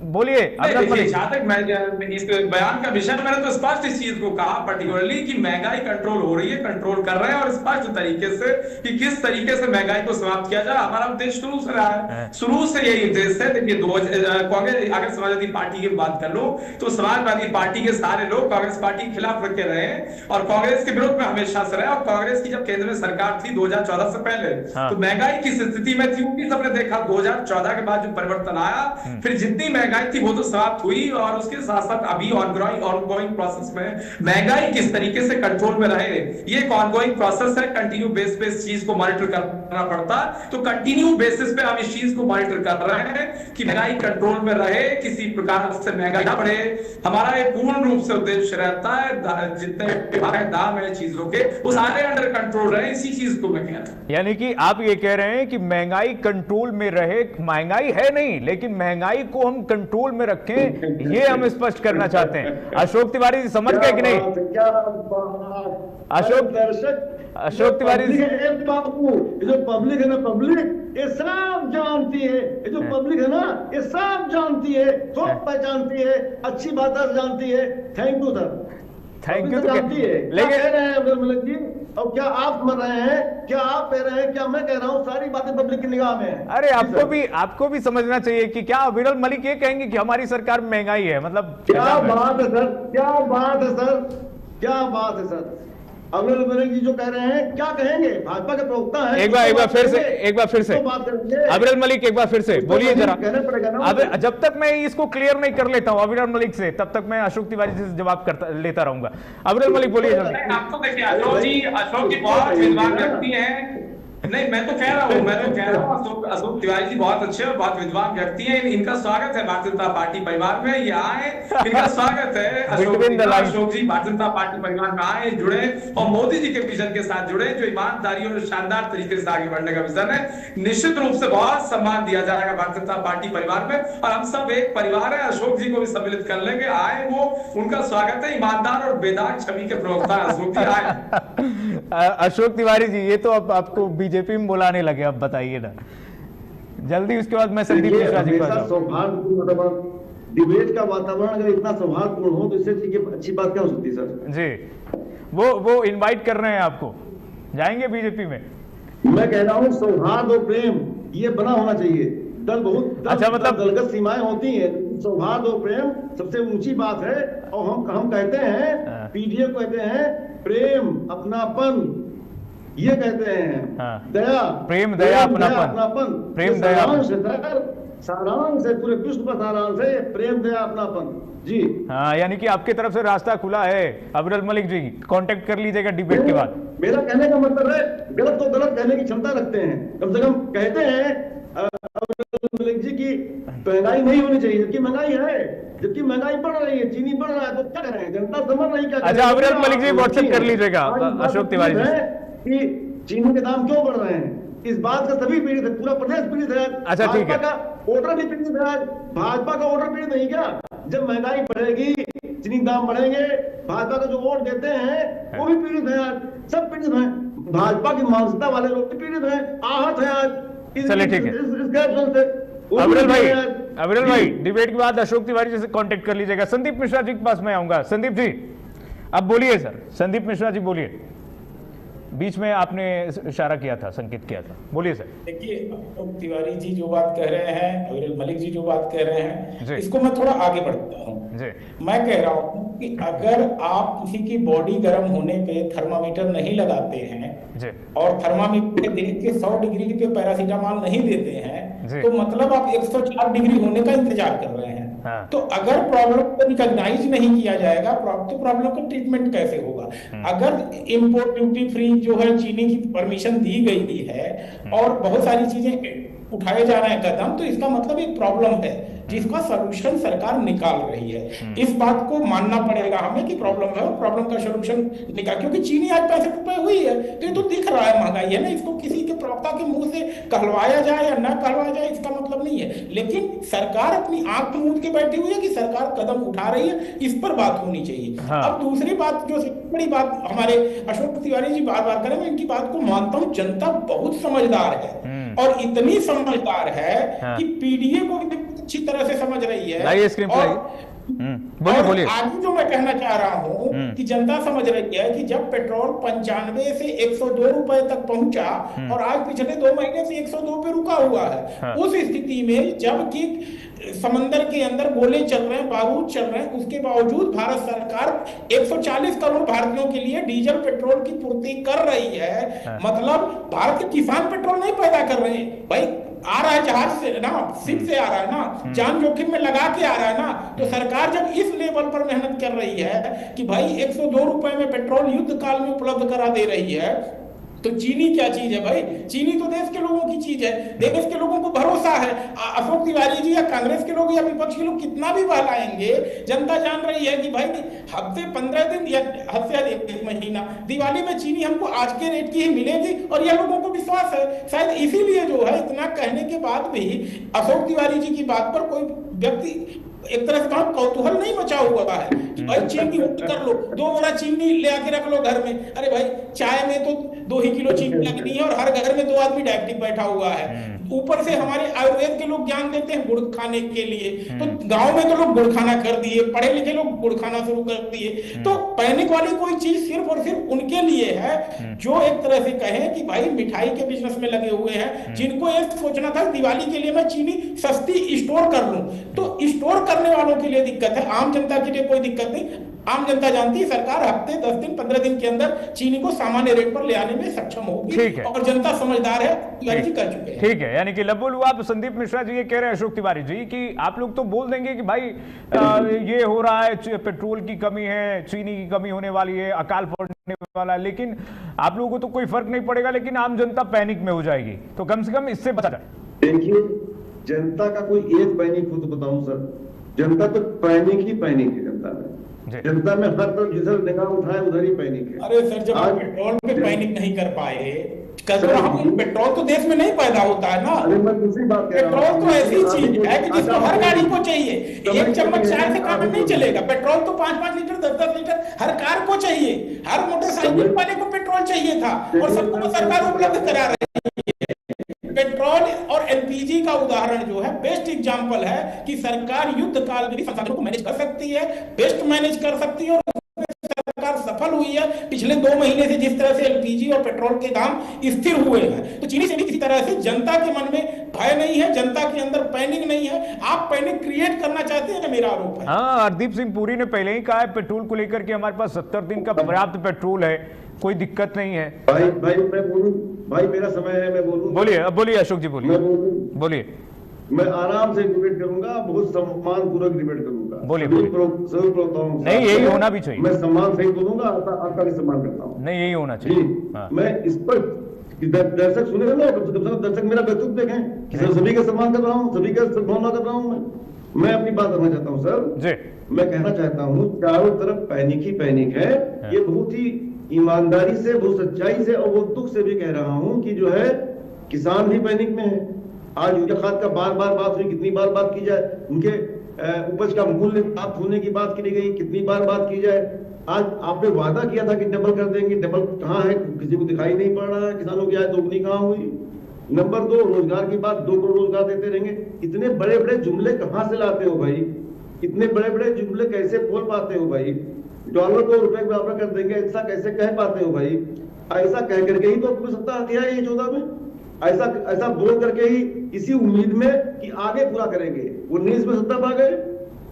बोलिए जहां तक मैं इस बयान का विषय, मैंने तो स्पष्ट इस चीज को कहा पर्टिकुलरली कि महंगाई कंट्रोल हो रही है, कंट्रोल कर रहे हैं और स्पष्ट तरीके से कि किस तरीके से महंगाई को समाप्त किया जाए। हमारा उद्देश्य शुरू से रहा है, शुरू से यही उद्देश्य है। देखिए कांग्रेस, अगर समाजवादी पार्टी की बात कर लो तो समाजवादी पार्टी के सारे लोग कांग्रेस पार्टी के खिलाफ रखे रहे और कांग्रेस के विरोध में हमेशा से रहे। और कांग्रेस की जब केंद्र में सरकार थी 2014 से पहले, तो महंगाई किस स्थिति में थी वो भी सबने देखा। 2014 के बाद जो परिवर्तन आया, फिर जितनी महंगाई थी वो तो समाप्त हुई और उसके साथ साथ अभी ऑनगोइंग प्रोसेस में महंगाई किस तरीके से कंट्रोल में रहे, ये एक ऑनगोइंग प्रोसेस है। कंटिन्यू बेस पे इस चीज को मॉनिटर करना पड़ता, तो कंटिन्यू बेसिस पे हम इस चीज को मॉनिटर कर रहे हैं कि महंगाई कंट्रोल में रहे, किसी प्रकार से महंगाई ना बढ़े। हमारा एक पूर्ण रूप से उद्देश्य रहता है जितने दाम है चीजों के वो सारे अंडर कंट्रोल रहे, इसी चीज को मैं कह रहा हूं। यानी कि आप ये कह रहे हैं कि महंगाई कंट्रोल में रहे, महंगाई है नहीं लेकिन महंगाई को हम कंट्रोल में रखें, ये हम स्पष्ट करना चाहते हैं। अशोक तिवारी जी समझ गए कि नहीं? अशोक तिवारी जी, बाबू जो पब्लिक है ना, पब्लिक ये सब जानती है, ये जो पब्लिक है ना ये सब जानती है, सब पहचानती है, अच्छी बात जानती है। Thank you sir, thank you. लेकिन और क्या आप समझ रहे हैं, क्या आप कह रहे हैं, क्या मैं कह रहा हूं, सारी बातें पब्लिक की निगाह में है। अरे आपको भी समझना चाहिए कि क्या अविरल मलिक ये कहेंगे कि हमारी सरकार में महंगाई है, मतलब क्या बात है सर, क्या बात है सर, क्या बात है सर। अविरल मलिक जी जो कह रहे हैं क्या कहेंगे, भाजपा के प्रवक्ता है। एक बार फिर से अविरल मलिक एक बार फिर से बोलिए जरा। अब जब तक मैं इसको क्लियर नहीं कर लेता हूं अविरल मलिक से, तब तक मैं अशोक तिवारी से जवाब लेता रहूंगा। अविरल मलिक बोलिए जरा। आपको देखिए अशोक जी बहुत विद्वान व्यक्ति हैं। नहीं मैं तो कह रहा हूँ अशोक तिवारी जी बहुत अच्छे और बहुत विद्वान व्यक्ति हैं। इनका स्वागत है भारतीय जनता पार्टी परिवार में, ये आए, इनका स्वागत है। अशोक जी भारतीय जनता पार्टी परिवार में आए, जुड़े और मोदी जी के विजन के साथ जुड़े, जो ईमानदारी और शानदार तरीके से आगे बढ़ने का विजन है। निश्चित रूप से बहुत सम्मान दिया जाएगा भारतीय जनता पार्टी परिवार में और हम सब एक परिवार है। अशोक जी को भी सम्मिलित कर लेंगे, आए वो, उनका स्वागत है। ईमानदार और बेदाग छवि के प्रवक्ता अशोक जी आए। अशोक तिवारी जी ये तो अब आपको बीजेपी में बुलाने लगे, अब बताइए ना जल्दी, उसके बाद मैं संदीप मिश्रा जी का सौहार्दपूर्ण डिबेट का वातावरण अगर इतना सौहार्दपूर्ण हो तो इससे अच्छी बात क्या हो सकती है सर जी। वो इनवाइट कर रहे हैं आपको, जाएंगे बीजेपी में? मैं कह रहा हूं सौहार्द और प्रेम ये बना होना चाहिए। दल बहुत अच्छा, मतलब दलगत सीमाएं होती हैं, सौहार्द और प्रेम सबसे ऊंची बात है। और हम कहते हैं, पीडीए कहते हैं प्रेम अपनापन, ये कहते हैं दया, प्रेम दया अपनापन, प्रेम दया सारांश है, पूरे विश्व का सारांश है प्रेम दया अपनापन जी। हाँ, यानी कि आपकी तरफ से रास्ता खुला है अब्दुल मलिक जी, कांटेक्ट कर लीजिएगा डिबेट के बाद। मेरा कहने का मतलब है, गलत तो गलत कहने की क्षमता रखते हैं, कम से कम कहते हैं अब्दुल मलिक जी की महंगाई नहीं होनी चाहिए, जबकि महंगाई है, जबकि महंगाई बढ़ रही है, चीनी बढ़ रहा है, तो क्या करें, जनता समझ नहीं क्या। अच्छा अब्दुल मलिक जी व्हाट्सएप कर लीजिएगा अशोक तिवारी जी कि चीनी के दाम क्यों बढ़ रहे हैं, इस बात का सभी पीड़ित है, पूरा प्रदेश पीड़ित है। अच्छा ठीक है, ऑर्डर भी पीड़ित है, भाजपा का ऑर्डर पीड़ित नहीं क्या? जब महंगाई बढ़ेगी, चीनी दाम बढ़ेंगे, भाजपा का जो वोट देते हैं वो भी पीड़ित है, आज सब पीड़ित हैं, भाजपा की मानसिकता वाले लोग भी पीड़ित हैं, आहत है आज। चलिए ठीक है, अविरल भाई डिबेट के बाद अशोक तिवारी जी से कांटेक्ट कर लीजिएगा। संदीप मिश्रा जी के पास मैं आऊंगा। संदीप जी अब बोलिए सर, संदीप मिश्रा जी बोलिए, बीच में आपने इशारा किया था, संकेत किया था, बोलिए सर। देखिए अशोक तिवारी जी जो बात कह रहे हैं, अविरल मलिक जी जो बात कह रहे हैं, इसको मैं थोड़ा आगे बढ़ता हूँ। मैं कह रहा हूँ कि अगर आप किसी की बॉडी गर्म होने पे थर्मामीटर नहीं लगाते हैं और थर्मामीटर देख के 100 डिग्री पे पैरासीटामोल नहीं देते हैं, तो मतलब आप 104 डिग्री होने का इंतजार कर रहे हैं। तो अगर प्रॉब्लम को रिकॉग्नाइज नहीं किया जाएगा तो प्रॉब्लम का ट्रीटमेंट कैसे होगा? अगर इंपोर्ट ड्यूटी फ्री जो है चीनी की परमिशन दी गई है और बहुत सारी चीजें उठाए जा रहे हैं कदम, तो इसका मतलब एक प्रॉब्लम है जिसका सलूशन सरकार निकाल रही है। इस बात को मानना पड़ेगा हमें कि प्रॉब्लम है और प्रॉब्लम का सलूशन निकाल, क्योंकि चीनी आज 65 रुपए हुई है, तो ये तो दिख रहा है महंगाई है ना, इसको किसी के प्रवक्ता के मुंह से कहलवाया जाए या ना कहलवाया जाए इसका मतलब नहीं है, लेकिन सरकार अपनी आंख मूंद के बैठी हुई है कि सरकार कदम उठा रही है, इस पर बात होनी चाहिए। अब दूसरी बात, जो सबसे बड़ी बात हमारे अशोक तिवारी जी बार बार करें, मैं इनकी बात को मानता हूँ, जनता बहुत समझदार है और इतनी समझदार है कि पीडीए को अच्छी तरह से समझ रही है। बोलिए। आगे जो मैं कहना चाह रहा हूँ कि जनता समझ रही है कि जब पेट्रोल 95 से 102 रुपए तक पहुंचा और आज पिछले 2 महीने से 102 पे रुका हुआ है, उस स्थिति में जबकि समंदर के अंदर गोले चल रहे हैं, बारूद चल रहे हैं, उसके बावजूद भारत सरकार 140 करोड़ भारतीयों के लिए डीजल पेट्रोल की पूर्ति कर रही है। मतलब भारत के किसान पेट्रोल नहीं पैदा कर रहे हैं भाई, आ रहा है जहाज से ना, शिप से आ रहा है ना, जान जोखिम में लगा के आ रहा है ना। तो सरकार जब इस लेवल पर मेहनत कर रही है कि भाई 102 रुपए में पेट्रोल युद्ध काल में उपलब्ध करा दे रही है, तो चीनी क्या चीज है भाई? चीनी तो देश के लोगों की चीज है, देश के लोगों को भरोसा है। अशोक तिवारी जी या कांग्रेस के लोग या विपक्ष के लोग कितना भी बहलाएंगे, जनता जान रही है कि भाई हफ्ते 15 दिन या हफ्ते 1 महीना दिवाली में चीनी हमको आज के रेट की ही मिलेगी, और यह लोगों को विश्वास है। शायद इसीलिए जो है इतना कहने के बाद भी अशोक तिवारी जी की बात पर कोई व्यक्ति एक तरह से कहा कौतूहल नहीं मचा हुआ है कि भाई चीनी मुक्त कर लो, 2 बोरा चीनी ले आके रख लो घर में। अरे भाई चाय में तो 2 ही किलो चीनी लगनी है और हर घर में 2 आदमी डायबिटिक बैठा हुआ है। ऊपर से हमारे आयुर्वेद के लोग ज्ञान देते हैं गुड़ खाने के लिए, तो गांव में तो लोग गुड़ खाना कर दिए, पढ़े लिखे लोग गुड़ खाना शुरू कर दिए। तो पैनिक वाली कोई चीज सिर्फ और सिर्फ उनके लिए है जो एक तरह से कहें कि भाई मिठाई के बिजनेस में लगे हुए हैं, जिनको ये सोचना था दिवाली के लिए मैं चीनी सस्ती स्टोर कर लूं। तो स्टोर करने वालों के लिए दिक्कत है, आम जनता के लिए कोई दिक्कत नहीं। आम जनता जानती है सरकार हफ्ते 10 दिन 15 दिन के अंदर चीनी को सामान्य रेट पर ले आने में सक्षम होगी, और जनता समझदार है, कर चुके हैं। ठीक है, यानी कि लब्बुल आप संदीप मिश्रा जी ये कह रहे हैं अशोक तिवारी जी कि आप लोग तो बोल देंगे कि भाई ये हो रहा है, पेट्रोल की कमी है, चीनी की कमी होने वाली है, अकाल पड़ने वाला है, लेकिन आप लोगों को तो कोई फर्क नहीं पड़ेगा, लेकिन आम जनता पैनिक में हो जाएगी। तो कम से कम इससे बचा जाए। देखिए जनता का कोई एक पैनिक हो तो बताऊं सर, जनता तो पैनिक ही पैनिक है। जनता में हर तरफ जिधर निगाह उठाए उधर ही पैनिक है। अरे सर, जब आप पेट्रोल पे पैनिक नहीं कर पाए, पेट्रोल तो देश में नहीं पैदा होता है ना। अरे मैं दूसरी बात कह रहा हूं, पेट्रोल तो ऐसी चीज है कि जिसको हर गाड़ी को चाहिए। 1 चम्मच चाय से काम नहीं चलेगा, पेट्रोल तो 5-5 लीटर 10-10 लीटर हर कार को चाहिए, हर मोटरसाइकिल वाले को पेट्रोल चाहिए था, और सबको सरकार उपलब्ध करा रही है। पेट्रोल और एलपीजी का उदाहरण जो है बेस्ट एग्जांपल है कि सरकार युद्ध काल में संसाधनों को मैनेज कर सकती है, बेस्ट मैनेज कर सकती है, और सरकार सफल हुई है। पिछले 2 महीने से जिस तरह से एलपीजी और पेट्रोल के दाम स्थिर हुए हैं, तो चीनी से भी किसी तरह से जनता के मन में भय नहीं है, जनता के अंदर पैनिक नहीं है, आप पैनिक क्रिएट करना चाहते हैं, मेरा आरोप है। हाँ, हरदीप सिंह पुरी ने पहले ही कहा है पेट्रोल को लेकर के हमारे पास 70 दिन का पर्याप्त पेट्रोल है, कोई दिक्कत नहीं है। भाई मैं बोलूं, भाई मेरा समय है, मैं बोलूं। बोलिए, अब बोलिए अशोक जी, बोलिए, बोलिए। मैं आराम से डिबेट करूंगा, बहुत सम्मान पूर्वक डिबेट करूंगा। बोलिए, सभी प्रोत्साहन नहीं, यही होना भी चाहिए। मैं सम्मान सही बोलूंगा, आपका भी सम्मान करता हूँ। नहीं, यही होना चाहिए। मैं इस पर दर्शक सुने ना, दर्शक मेरा व्यक्तित्व देखें, सभी का सम्मान कर रहा हूँ, सभी का सद्भावना कर रहा हूँ। मैं अपनी बात करना चाहता हूँ सर जी। मैं कहना चाहता हूँ चारों तरफ पैनिक ही पैनिक है। ये बहुत ही ईमानदारी से, बहुत सच्चाई से और बहुत दुख से भी कह रहा हूँ कि जो है किसान भी पैनिक में है। आज यूरिया खाद का बार बार बात हुई, कितनी बार बात की जाए, उनके उपज का मूल्य प्राप्त होने की बात की गई, कितनी बार बात की जाए। आज आपने वादा किया था कि डबल कर देंगे, डबल कहाँ है, किसी को दिखाई नहीं पड़ रहा है। किसानों की आय दोगुनी कहाँ हुई। नंबर 2, रोजगार की बात, 2 करोड़ रोजगार देते रहेंगे। इतने बड़े बड़े जुमले कहाँ से लाते हो भाई, इतने बड़े बड़े जुमले कैसे बोल पाते हो भाई। डॉलर को रुपए के बराबर कर देंगे, ऐसा कैसे कह पाते हो भाई। ऐसा कह करके ही तो अपनी सत्ता आती है ये 14 में, ऐसा बोल करके ही इसी उम्मीद में कि आगे पूरा करेंगे। 19 में सत्ता पा गए,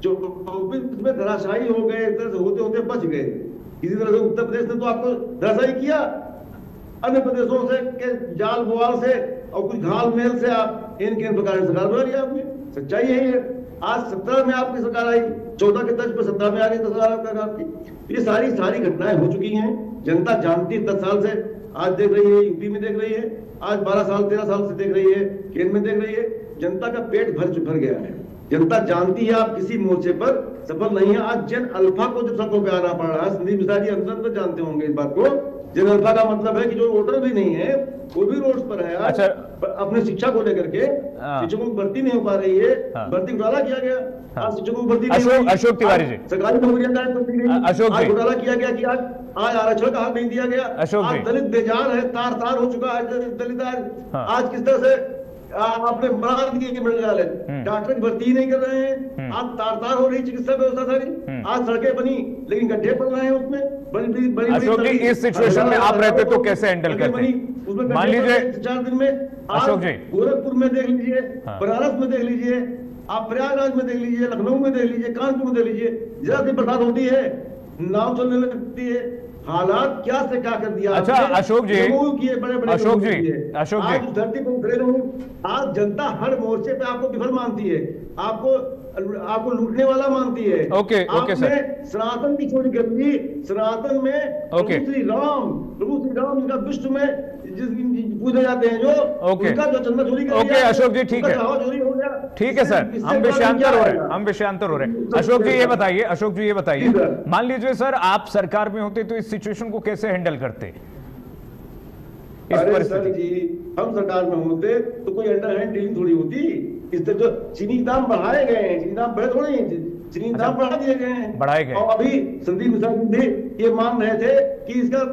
24 में धराशायी हो गए, एक तरह से होते होते बच गए। किसी तरह से उत्तर प्रदेश ने तो आपको धराशायी किया, अन्य प्रदेशों से के जाल बुआल से और कुछ घाल मेल से आप इन प्रकार की सरकार बना लिया आपने। सच्चाई यही है। आज 17 में आपकी सरकार आई, 14 के तर्ज पर 17 में आ गई सरकार आपकी। ये सारी घटनाएं हो चुकी हैं, जनता जानती 10 साल से आज देख रही है, यूपी में देख रही है, आज 12 साल 13 साल से देख रही है, केंद्र में देख रही है। जनता का पेट भर गया है। जनता जानती है आप किसी मोर्चे पर सफल नहीं है। आज जन अल्फा को जब सबको प्यारा पड़ रहा है, संदीप मिश्रा जी अंदर जानते होंगे इस बात को। जन अल्फा का मतलब है कि जो वोटर भी नहीं है वो भी रोड पर है। अच्छा, अपने शिक्षा को लेकर के शिक्षकों की भर्ती नहीं हो पा रही है, भर्ती घोटाला किया गया। आज शिक्षकों की भर्ती नहीं, अशोक तिवारी जी, सरकारी नौकरियां अशोक जी, घोटाला किया गया कि आज आरक्षण का हक नहीं दिया गया। आज दलित बेजान है, तार हो चुका है दलित। आज किस तरह से आपने बना दिए मेडिकल, डॉक्टर की भर्ती नहीं कर रहे हैं। आज तार हो रही चिकित्सा व्यवस्था सारी। आज सड़कें बनी लेकिन गड्ढे पड़ रहे हैं उसमें। बड़ी अशोक जी, इस सिचुएशन में आप रहते तो कैसे हैंडल करते? मान लीजिए 4 दिन में अशोक जी, गोरखपुर में देख लीजिए, बनारस में देख लीजिए, आप प्रयागराज में देख लीजिए, लखनऊ में देख लीजिए, कानपुर में देख लीजिए, जरा सी बरसात होती है नाव चलने लगती है। हालात क्या से क्या कर दिया। अच्छा अशोक जी, अशोक जी, धरती पर उतरे रहो। आज जनता हर मोर्चे पे आपको विफल मानती है, आपको लूटने वाला मानती है। ओके सर, सनातन की चोरी कर दी। सनातन में प्रभु श्री राम इनका विश्व में पूजे जाते हैं, जो उनका जो चंदा चोरी कर दिया। अशोक जी, ठीक है, ठीक है सर, हम विषयांतर हो रहे हैं। अशोक जी ये बताइए, मान लीजिए सर आप सरकार में होते तो इस सिचुएशन को कैसे हैंडल करते? अरे सर जी, हम सरकार में होते तो कोई अंडर हैंड डीलिंग थोड़ी होती। इस तरह जो चीनी दाम बढ़ाए गए हैं, चीनी दाम बढ़े थोड़े हैं, चीनी दाम बढ़ा दिए गए हैं, बढ़ाए गए। और अभी संदीप मिश्रा जी ये मान रहे थे कि इसका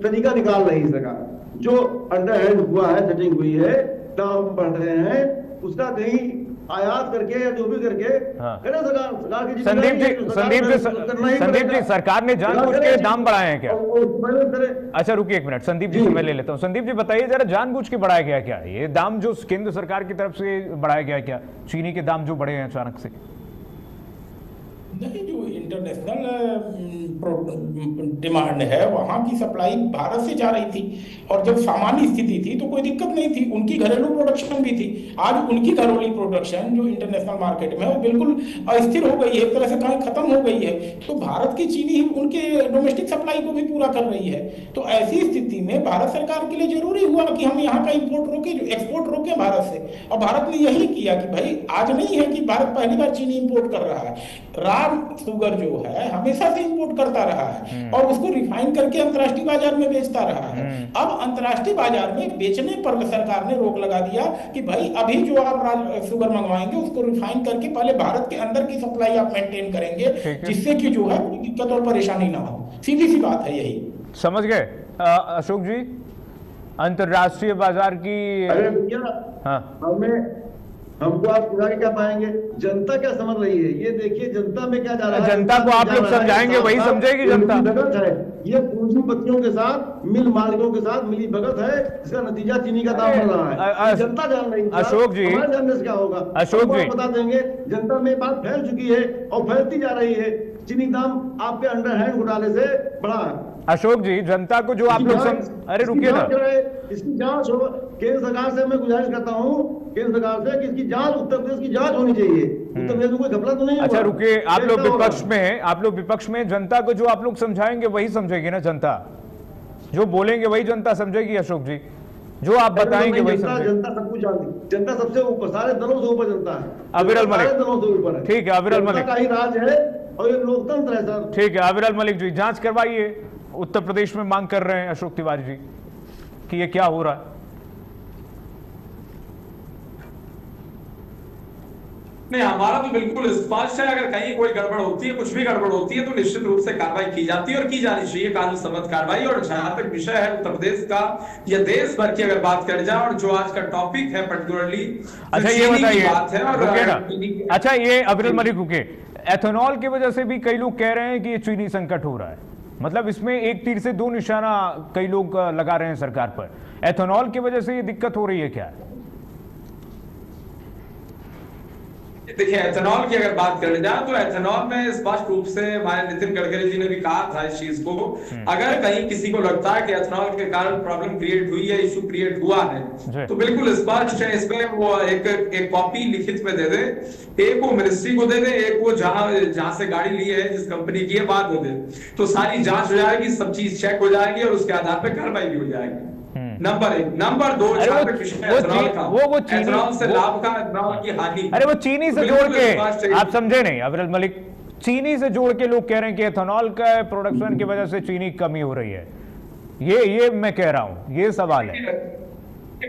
तरीका निकाल रही सरकार। जो अंडर हैंड हुआ है, सेटिंग हुई है, दाम बढ़ रहे हैं, उसका कहीं आयात करके या जो भी करके सरकार की। संदीप जी, सरकार ने जानबूझ के दाम बढ़ाए हैं क्या? अच्छा रुकिए एक मिनट, संदीप जी से मैं ले लेता हूं। संदीप जी बताइए जरा, जानबूझ के बढ़ाया गया क्या ये दाम, जो केंद्र सरकार की तरफ से बढ़ाया गया क्या, चीनी के दाम जो बढ़े हैं अचानक से? नहीं, जो इंटरनेशनल डिमांड है वहां की सप्लाई भारत से जा रही थी, और जब सामान्य स्थिति थी तो कोई दिक्कत नहीं थी। उनकी घरेलू प्रोडक्शन भी थी। आज उनकी घरेलू प्रोडक्शन जो इंटरनेशनल मार्केट में वो बिल्कुल अस्थिर हो गई है, एक तरह से कहीं खत्म हो गई है। तो भारत की चीनी उनके डोमेस्टिक सप्लाई को भी पूरा कर रही है। तो ऐसी स्थिति में भारत सरकार के लिए जरूरी हुआ कि हम यहाँ का इंपोर्ट रोके, एक्सपोर्ट रोके भारत से। और भारत ने यही किया कि भाई आज नहीं है कि भारत पहली बार चीनी इंपोर्ट कर रहा है। राम शुगर जो है हमेशा से इंपोर्ट करता रहा है और उसको रिफाइन करके अंतर्राष्ट्रीय बाजार में बेचता रहा है। अब अंतर्राष्ट्रीय बाजार में बेचने पर सरकार ने रोक लगा दिया कि भाई अभी जो आप शुगर मंगवाएंगे उसको रिफाइन करके पहले भारत के अंदर की सप्लाई आप मेंटेन करेंगे, जिससे कि जो है कोई दिक्कत और परेशानी ना हो। सीधी सी बात है यही। समझ गए अशोक जी? अंतर्राष्ट्रीय बाजार की हमको आप सुना क्या पाएंगे? जनता क्या समझ रही है ये देखिए, जनता में क्या जा रहा है। जनता को आप लोग समझाएंगे, वही समझेगी जनता। भगत है ये, पूंजीपतियों के साथ, मिल मालिकों के साथ मिली भगत है, इसका नतीजा चीनी का दाम बढ़ रहा है। जनता जान रही है। अशोक जी, हमारे जानने से क्या होगा? अशोक जी बता देंगे, जनता में बात फैल चुकी है और फैलती जा रही है। चीनी दाम आपके अंडर हैंड घोटाले से बढ़ा है। अशोक जी, जनता को जो आप लोग अरे रुकिए ना, इसकी जांच हो। केंद्र सरकार से मैं गुजारिश करता हूँ, केंद्र सरकार से कि इसकी जांच, उत्तर प्रदेश की जांच होनी चाहिए। उत्तर प्रदेश में कोई घपला तो नहीं है। अच्छा रुकिए, आप लोग विपक्ष में हैं, आप लोग विपक्ष में, जनता को जो आप लोग समझाएंगे वही समझेगी ना जनता, जो बोलेंगे वही जनता समझेगी। अशोक जी, जो आप बताएंगे वही समझेगी। जनता सब कुछ जानती, जनता सबसे ऊपर, सारे दलों से ऊपर जनता है। अविरल मलिक, सारे दलों से ऊपर है। ठीक है अविरल मलिक का ही राज है और ये लोकतंत्र है सर। ठीक है अविरल मलिक जी, जांच करवाइए। उत्तर प्रदेश में मांग कर रहे हैं अशोक तिवारी जी कि ये क्या हो रहा है। नहीं, हमारा तो बिल्कुल स्पष्ट है। अगर कहीं कोई गड़बड़ होती है, कुछ भी गड़बड़ होती है, तो निश्चित रूप से कार्रवाई की जाती है और की जानी चाहिए, कानून सम्मत कार्रवाई। और जहां तक विषय है उत्तर प्रदेश का या देश भर की अगर बात कर जाए, और जो आज का टॉपिक है पर्टिकुलरली, अच्छा ये बताइए, अच्छा ये अविरल मलिक रुके, एथेनॉल की वजह से भी कई लोग कह रहे हैं कि ये चीनी संकट हो रहा है। मतलब इसमें एक तीर से दो निशाना कई लोग लगा रहे हैं सरकार पर। एथेनॉल की वजह से ये दिक्कत हो रही है क्या? देखिए, एथेनॉल की अगर बात कर जाए तो एथेनॉल में स्पष्ट रूप से हमारे नितिन गडकरी जी ने भी कहा था इस चीज को। अगर कहीं किसी को लगता है कि एथेनॉल के कारण प्रॉब्लम क्रिएट हुई है, इशू क्रिएट हुआ है, तो बिल्कुल स्पष्ट है इसमें वो एक कॉपी लिखित में दे दे, एक वो मिनिस्ट्री को दे दे, एक वो जहां से गाड़ी ली है, जिस कंपनी की है, बात दे दे, तो सारी जांच हो जाएगी, सब चीज चेक हो जाएगी और उसके आधार पर कार्रवाई भी हो जाएगी। नंबर 1। नंबर 2, एथेनॉल से लाभ का, एथेनॉल की हानि। अरे वो चीनी से जोड़ के, आप समझे नहीं अविरल मलिक, चीनी से जोड़ के लोग कह रहे हैं कि एथेनॉल का प्रोडक्शन की वजह से चीनी की कमी हो रही है। ये मैं कह रहा हूं, ये सवाल है।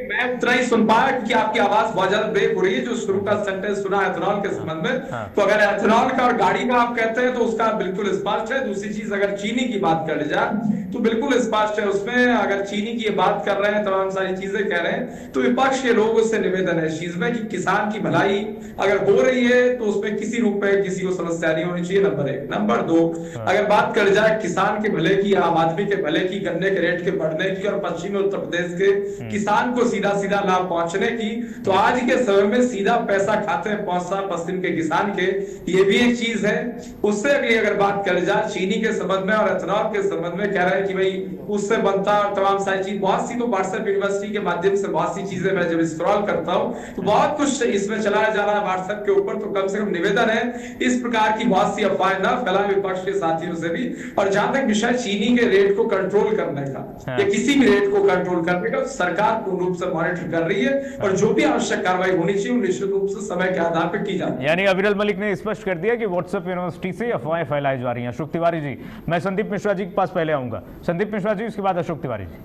मैं उतना ही सुन पाया क्योंकि आपकी आवाज बहुत ज्यादा ब्रेक हो रही है। जो शुरू का सेंटेंस सुना एथेनॉल के संबंध में, तो अगर एथेनॉल का और गाड़ी का आप कहते हैं तो उसका बिल्कुल स्पष्ट है। दूसरी चीज, अगर चीनी की बात कर जाए तो बिल्कुल स्पष्ट है उसमें। अगर चीनी की बात कर रहे हैं, तमाम सारी चीजें कह रहे हैं, तो विपक्ष के लोगों से निवेदन है इस चीज में कि किसान की भलाई अगर हो रही है तो उसमें किसी रूप में किसी को समस्या नहीं होनी चाहिए। नंबर 1। नंबर 2, अगर बात कर जाए किसान के भले की, आम आदमी के भले की, गन्ने के रेट के बढ़ने की और पश्चिमी उत्तर प्रदेश के किसान को सीधा सीधा लाभ पहुंचने की, तो आज के समय में सीधा पैसा खाते हैं पहुंचता पश्चिम के किसान के, ये भी एक चीज है। उससे अगली अगर बात कर जाए चीनी के संबंध में और एथेनॉल के संबंध में, कह रहे हैं कि भाई उससे बनता और तमाम सारी चीज, बहुत सी तो व्हाट्सएप यूनिवर्सिटी के माध्यम से बहुत सी चीजें मैं जब स्क्रॉल करता हूं तो बहुत कुछ इसमें चलाया जा रहा है व्हाट्सएप के ऊपर। तो कम से कम निवेदन है इस प्रकार की बहुत सी अफवाहें न फैलाएं विपक्ष के साथियों से भी। और जहां तक विषय चीनी के रेट को कंट्रोल करने का या किसी भी रेट को कंट्रोल करने का, सरकार पूर्ण रूप से मॉनिटर कर रही है और जो भी आवश्यक कार्रवाई होनी चाहिए निश्चित रूप से समय के आधार पर की जाती है। यानी अविरल मलिक ने स्पष्ट कर दिया कि व्हाट्सएप यूनिवर्सिटी से अफवाहें फैलाई जा रही हैं। अशोक तिवारी जी, मैं संदीप मिश्रा जी के पास पहले आऊंगा। संदीप मिश्रा जी, उसके बाद अशोक तिवारी जी।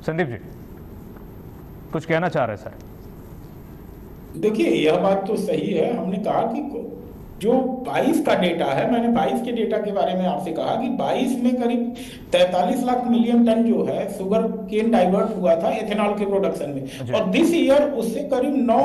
संदीप जी कुछ कहना चाह रहे सर? देखिए, यह बात तो सही है। हमने कहा कि जो 22 का डेटा है, मैंने 22 के डेटा के बारे में आपसे कहा कि 22 में करीब 43 लाख मिलियन टन जो है शुगर केन डाइवर्ट हुआ था एथेनॉल के प्रोडक्शन में, और दिस ईयर उससे करीब 9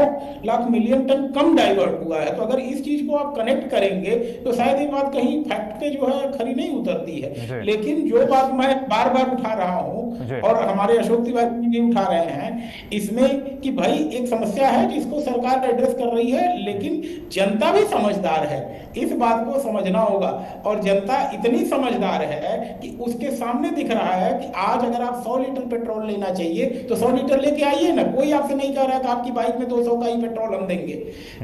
लाख मिलियन टन कम डाइवर्ट हुआ है। तो अगर इस चीज को आप कनेक्ट करेंगे तो शायद ये बात कहीं फैक्ट पे जो है खरी नहीं उतरती है। लेकिन जो बात मैं बार बार उठा रहा हूं और हमारे अशोक तिवारी भी उठा रहे हैं इसमें कि भाई एक समस्या है जिसको सरकार एड्रेस कर रही है, लेकिन जनता भी समझदार है, इस बात को समझना होगा। और जनता इतनी समझदार है कि उसके सामने दिख रहा है कि आज अगर आप 100 लीटर पेट्रोल लेना चाहिए तो 100 लीटर लेके आइए ना। कोई आपसे नहीं कह रहा है कि आपकी बाइक में 200 का ही पेट्रोल हम देंगे,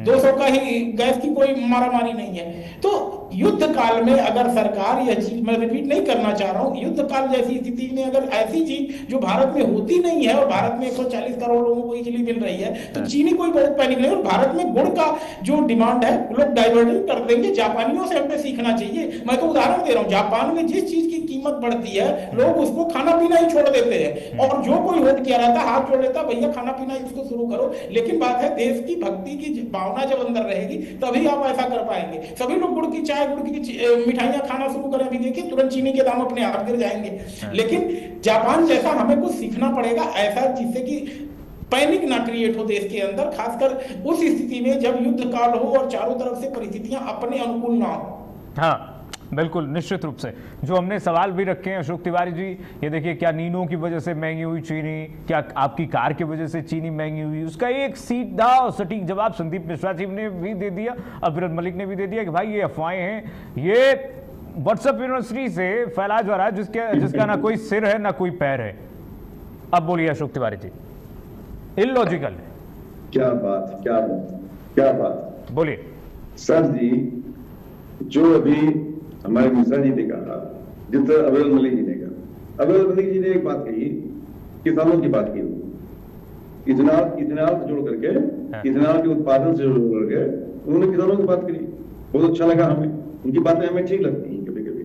200 का ही गैस की कोई मारामारी नहीं है। तो युद्ध काल में अगर सरकार यह चीज, मैं रिपीट नहीं करना चाह रहा हूं, युद्ध काल जैसी स्थिति में अगर ऐसी चीज जो भारत में होती नहीं है और भारत में 140 करोड़ लोगों को इजीली मिल रही है, तो चीनी कोई बहुत पैनिक नहीं। और भारत में गुड़ का जो डिमांड है लोग डाइवर्ट कर देंगे। जापानियों से हमें सीखना चाहिए। मैं तो उदाहरण दे रहा हूं, जापान में जिस चीज की कीमत बढ़ती है लोग उसको खाना पीना ही छोड़ देते हैं, और जो कोई वोट किया रहता है हाथ जोड़ लेता है, भैया खाना पीना इसको शुरू करो। लेकिन बात है देश की भक्ति की भावना जब अंदर रहेगी तभी आप ऐसा कर पाएंगे। सभी लोग गुड़ की चाय, गुड़ की मिठाइयां खाना शुरू करें, अभी देखिए तुरंत चीनी के दाम अपने आप गिर जाएंगे। लेकिन जापान जैसा हमें कुछ सीखना पड़ेगा ऐसा, जिससे कि पैनिक ना क्रिएट हो देश के अंदर, खासकर उस स्थिति में जब युद्ध काल हो और चारों तरफ से परिस्थितियां अपने अनुकूल ना हो। हाँ बिल्कुल, निश्चित रूप से जो हमने सवाल भी रखे हैं अशोक तिवारी जी, ये देखिए, क्या नीनो की वजह से महंगी हुई चीनी, क्या आपकी कार की वजह से चीनी महंगी हुई, उसका एक सीधा और सटीक जवाब संदीप मिश्रा जी ने भी दे दिया, अविरल मलिक ने भी दे दिया कि भाई ये अफवाहें हैं, ये व्हाट्सएप यूनिवर्सिटी से फैला जा रहा है जिसका ना कोई सिर है ना कोई पैर है। अब बोलिए अशोक तिवारी जी, इलॉजिकल है। क्या बात, क्या बात, क्या बात, बोलिए सर जी। जो अभी हमारे मिश्रा जी ने कहा, जिस तरह अविरल मलिक जी ने कहा, अविरल मलिक जी ने एक बात कही, किसानों की बात की, इथेनॉल से जोड़ करके, इथेनॉल के उत्पादन से जोड़ करके उन्होंने किसानों की बात करी, बहुत अच्छा लगा हमें, उनकी बातें हमें ठीक लगती हैं कभी कभी।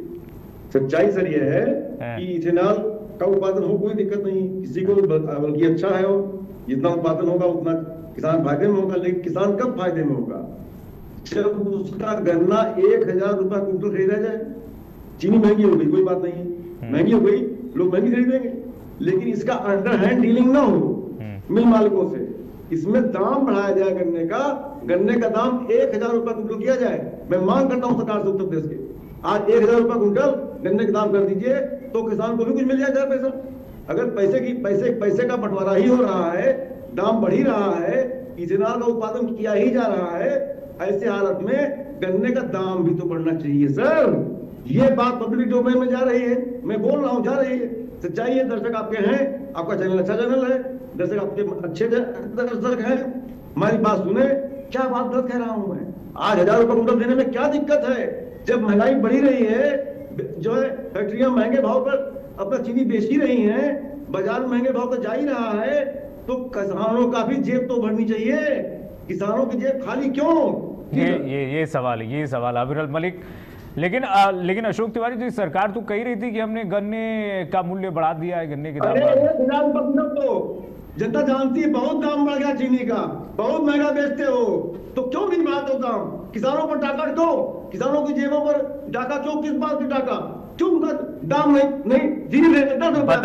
सच्चाई सर ये है कि इथेनॉल का उत्पादन हो कोई दिक्कत नहीं किसी को, बल्कि अच्छा है, वो जितना उत्पादन होगा उतना किसान फायदे में होगा। लेकिन किसान कब फायदे में होगा? जब उसका गन्ना 1000 रुपया क्विंटल खरीदा जाए। चीनी महंगी हो गई, कोई बात नहीं, महंगी हो गई, लोग महंगी खरीदेंगे, लेकिन इसका अंडर हैंड डीलिंग ना हो मिल मालिकों से, इसमें दाम बढ़ाया जाए गन्ने का दाम 1000 रुपया क्विंटल किया जाए। मैं मांग करता हूं सरकार से, उत्तर प्रदेश के, आज 1000 रुपया क्विंटल गन्ने का दाम कर दीजिए तो किसान को भी कुछ मिल जाएगा पैसा। अगर पैसे का बंटवारा ही हो रहा है, दाम बढ़ ही रहा है, इथेनॉल का उत्पादन किया ही जा रहा है, ऐसे हालत में गन्ने का दाम भी तो बढ़ना चाहिए सर। ये बात पब्लिक डोमेन में जा रही है, मैं बोल रहा हूं, जा रही है, सच्चाई है। दर्शक आपके हैं, आपका चैनल अच्छा चैनल है, दर्शक आपके अच्छे दर्शक हैं, हमारी बात सुने। क्या बात गलत कह रहा हूं मैं? आज 1000 रुपये क्विंटल देने में क्या दिक्कत है? जब महंगाई बढ़ी रही है, जो है फैक्ट्रियां महंगे भाव पर अपना चीनी बेच ही रही हैं, बाजार में महंगे भाव पर जा ही रहा है, तो किसानों का भी जेब तो भरनी चाहिए। किसानों की जेब खाली क्यों? ये सवाल अविरल मलिक। लेकिन अशोक तिवारी जी, सरकार तो कही रही थी कि हमने गन्ने का मूल्य बढ़ा दिया है, गन्ने के दाम। तो जनता जानती है बहुत दाम बढ़ गया चीनी का, बहुत महंगा बेचते हो, तो क्यों नहीं बढ़ाते हो दाम? किसानों पर डाका क्यों? किसानों की जेबों पर डाका क्यों? किस बात की डाका? क्यों उनका दाम नहीं धीरे 10 रुपया,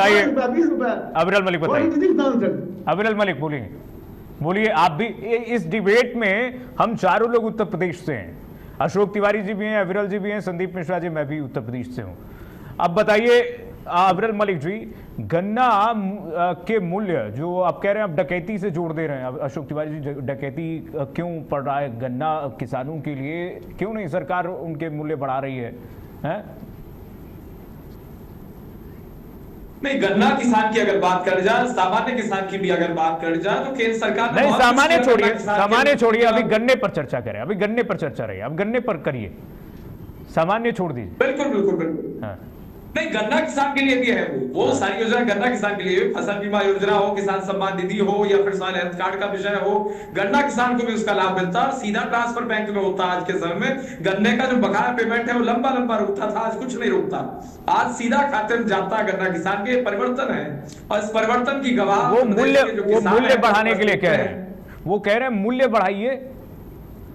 20 रुपया? अविरल मलिक बताइए, अविरल मलिक बोलिए आप भी। इस डिबेट में हम चारों लोग उत्तर प्रदेश से हैं, अशोक तिवारी जी भी हैं, अविरल जी भी हैं, संदीप मिश्रा जी, मैं भी उत्तर प्रदेश से हूं। अब बताइए अविरल मलिक जी, गन्ना के मूल्य जो आप कह रहे हैं, आप डकैती से जोड़ दे रहे हैं, अशोक तिवारी जी, डकैती क्यों पड़ रहा है गन्ना किसानों के लिए? क्यों नहीं सरकार उनके मूल्य बढ़ा रही है? नहीं, गन्ना किसान की अगर बात कर जाए, सामान्य किसान की भी अगर बात कर जाए, तो केंद्र सरकार नहीं, सामान्य छोड़िए, अभी गन्ने पर चर्चा करें, अभी गन्ने पर चर्चा रही, अब गन्ने पर करिए, सामान्य छोड़ दीजिए। बिल्कुल। हाँ। नहीं, गन्ना किसान के लिए भी है, वो सारी योजना गन्ना किसान के लिए, फसल बीमा योजना हो, किसान सम्मान निधि हो, या फिर सॉइल हेल्थ कार्ड का विषय हो, गन्ना किसान को भी उसका लाभ मिलता है। सीधा ट्रांसफर बैंक में होता है। आज के समय में गन्ने का जो बकाया पेमेंट है वो लंबा रुकता था, आज कुछ नहीं रुकता, आज सीधा खाते में जाता है गन्ना किसान के। परिवर्तन है, और इस परिवर्तन की गवाह वो मूल्य बढ़ाने के लिए कह रहे हैं, वो कह रहे हैं मूल्य बढ़ाइए,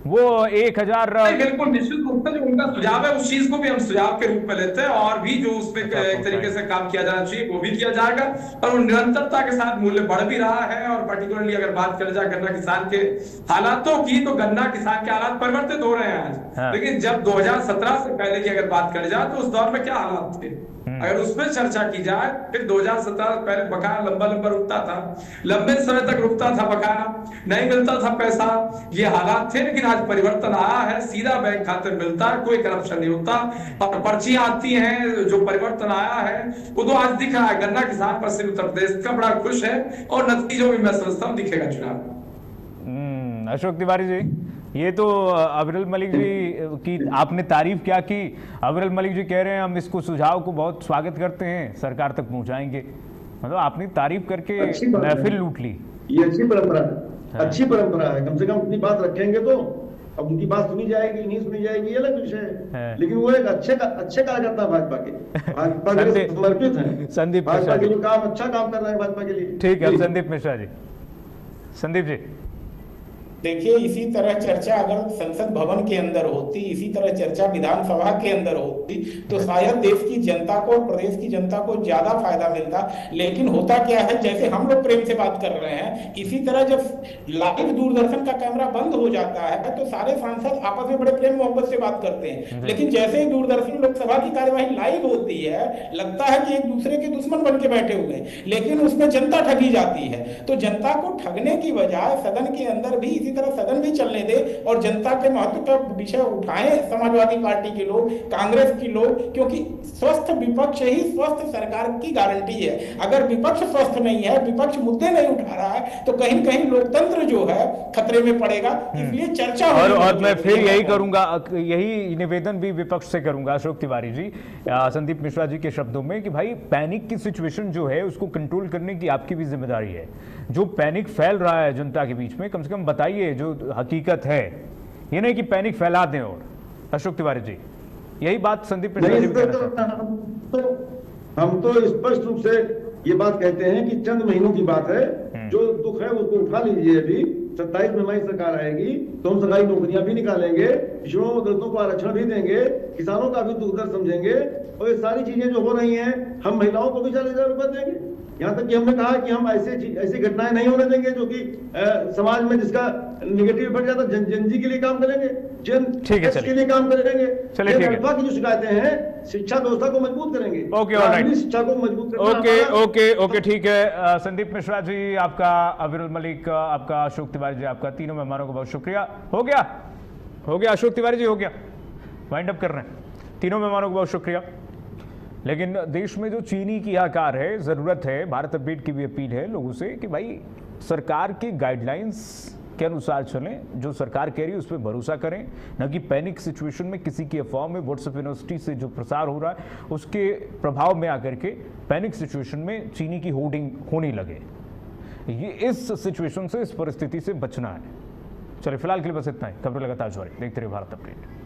वो 1000। बिल्कुल, निश्चित रूप से जो उनका सुझाव है, उस चीज को भी हम सुझाव के रूप में लेते हैं, और भी जो उसमें एक तरीके से काम किया जाना चाहिए वो भी किया जाएगा, और निरंतरता के साथ मूल्य बढ़ भी रहा है। और पर्टिकुलरली अगर बात कर जाए गन्ना किसान के हालातों की, तो गन्ना किसान के हालात परिवर्तित हो रहे हैं आज। हाँ। लेकिन जब 2017 से पहले की अगर बात कर जाए, तो उस दौर में क्या हालात थे, अगर उसमें चर्चा की जाए, फिर 2017 पहले बकाया लंबा रुकता था, लंबे समय तक रुकता था बकाया, नहीं मिलता था पैसा, ये हालात थे। लेकिन आज परिवर्तन आया है, सीधा बैंक खाते में मिलता है, कोई करप्शन नहीं होता, और पर्चियां आती हैं। जो परिवर्तन आया है वो तो आज दिख रहा है। गन्ना किसान पश्चिम उत्तर प्रदेश का बड़ा खुश है, और नतीजों में मैं समझता हूं दिखेगा चुनाव। अशोक तिवारी जी, ये तो अविरल मलिक जी की आपने तारीफ क्या की। अविरल मलिक जी कह रहे हैं हम इसको सुझाव को बहुत स्वागत करते हैं, सरकार तक पहुंचाएंगे, मतलब आपने तारीफ करके महफिल लूट ली। ये अच्छी परंपरा है, हाँ। अच्छी परंपरा है, कम से कम अपनी बात रखेंगे तो। अब उनकी बात सुनी जाएगी नहीं सुनी जाएगी अलग विषय है, लेकिन वो एक अच्छे कार्यकर्ता भाजपा के समर्पित है, संदीप भाजपा के लिए अच्छा काम कर रहे हैं भाजपा के लिए। ठीक है, संदीप मिश्रा जी, संदीप जी देखिए, इसी तरह चर्चा अगर संसद भवन के अंदर होती, इसी तरह चर्चा विधानसभा के अंदर होती, तो शायद देश की जनता को और प्रदेश की जनता को ज्यादा फायदा मिलता। लेकिन होता क्या है, जैसे हम लोग प्रेम से बात कर रहे हैं, इसी तरह जब लाइव दूरदर्शन का कैमरा बंद हो जाता है तो सारे सांसद आपस में बड़े प्रेम मोहब्बत से बात करते हैं। लेकिन जैसे ही दूरदर्शन लोकसभा की कार्यवाही लाइव होती है, लगता है कि एक दूसरे के दुश्मन बन के बैठे हुए हैं, लेकिन उसमें जनता ठगी जाती है। तो जनता को ठगने की बजाय सदन के अंदर भी इसी तरह सदन भी चलने दे और जनता के महत्व का विषय उठाएं समाजवादी पार्टी के लोग, कांग्रेस के लोग, क्योंकि स्वस्थ विपक्ष ही स्वस्थ सरकार की गारंटी है। अगर विपक्ष स्वस्थ नहीं है, विपक्ष मुद्दे नहीं उठा रहा है, तो कहीं कहीं लोकतंत्र जो है खतरे में पड़ेगा। इसलिए चर्चा और मैं फिर यही करूंगा, यही निवेदन भी विपक्ष से करूंगा अशोक तिवारी जी, संदीप मिश्रा जी के शब्दों में, कि भाई पैनिक की सिचुएशन जो है उसको कंट्रोल करने की आपकी भी जिम्मेदारी है। जो पैनिक फैल रहा है जनता के बीच में, कम से कम बताइए जो हकीकत है, ये नहीं कि पैनिक फैला दें। और अशोक तिवारी जी, यही बात संदीप मिश्रा जी कहना चाहते हैं। हम तो स्पष्ट रूप से ये बात कहते हैं कि चंद महीनों की बात है, जो दुख है उसको उठा लीजिए। अभी 27 में हमारी सरकार आएगी तो हम सरकारी नौकरियां भी निकालेंगे, पिछड़ों और दलितों को आरक्षण भी देंगे, किसानों का भी दुख दर्द समझेंगे, और ये सारी चीजें जो हो रही हैं, हम महिलाओं को भी 40,000 रुपए देंगे। यहाँ तक कि हमने कहा कि हम ऐसी घटनाएं नहीं होने देंगे जो कि समाज में जिसका निगेटिव बढ़ जाता है। जनजी के लिए काम करेंगे, के लिए काम करेंगे, चलिए ठीक है। की जो शिकायतें हैं, शिक्षा व्यवस्था को मजबूत करेंगे। ओके, ऑलराइट, शिक्षा को मजबूत ओके, ठीक है। संदीप मिश्रा जी आपका, अविरुल मलिक आपका, अशोक तिवारी जी आपका, तीनों मेहमानों को बहुत शुक्रिया। हो गया अशोक तिवारी जी, हो गया, वाइंड अप कर रहे हैं। तीनों मेहमानों को बहुत शुक्रिया। लेकिन देश में जो चीनी की आकार है, ज़रूरत है, भारत अपडेट की भी अपील है लोगों से कि भाई सरकार के गाइडलाइंस के अनुसार चलें, जो सरकार कह रही है उस पर भरोसा करें, न कि पैनिक सिचुएशन में किसी की अफवाह में व्हाट्सएप यूनिवर्सिटी से जो प्रसार हो रहा है उसके प्रभाव में आकर के पैनिक सिचुएशन में चीनी की होर्डिंग होने लगे। ये इस सिचुएशन से, इस परिस्थिति से बचना है। चलिए फिलहाल के लिए बस इतना ही। खबरें लगातार जारी, देखते रहिए भारत अपडेट।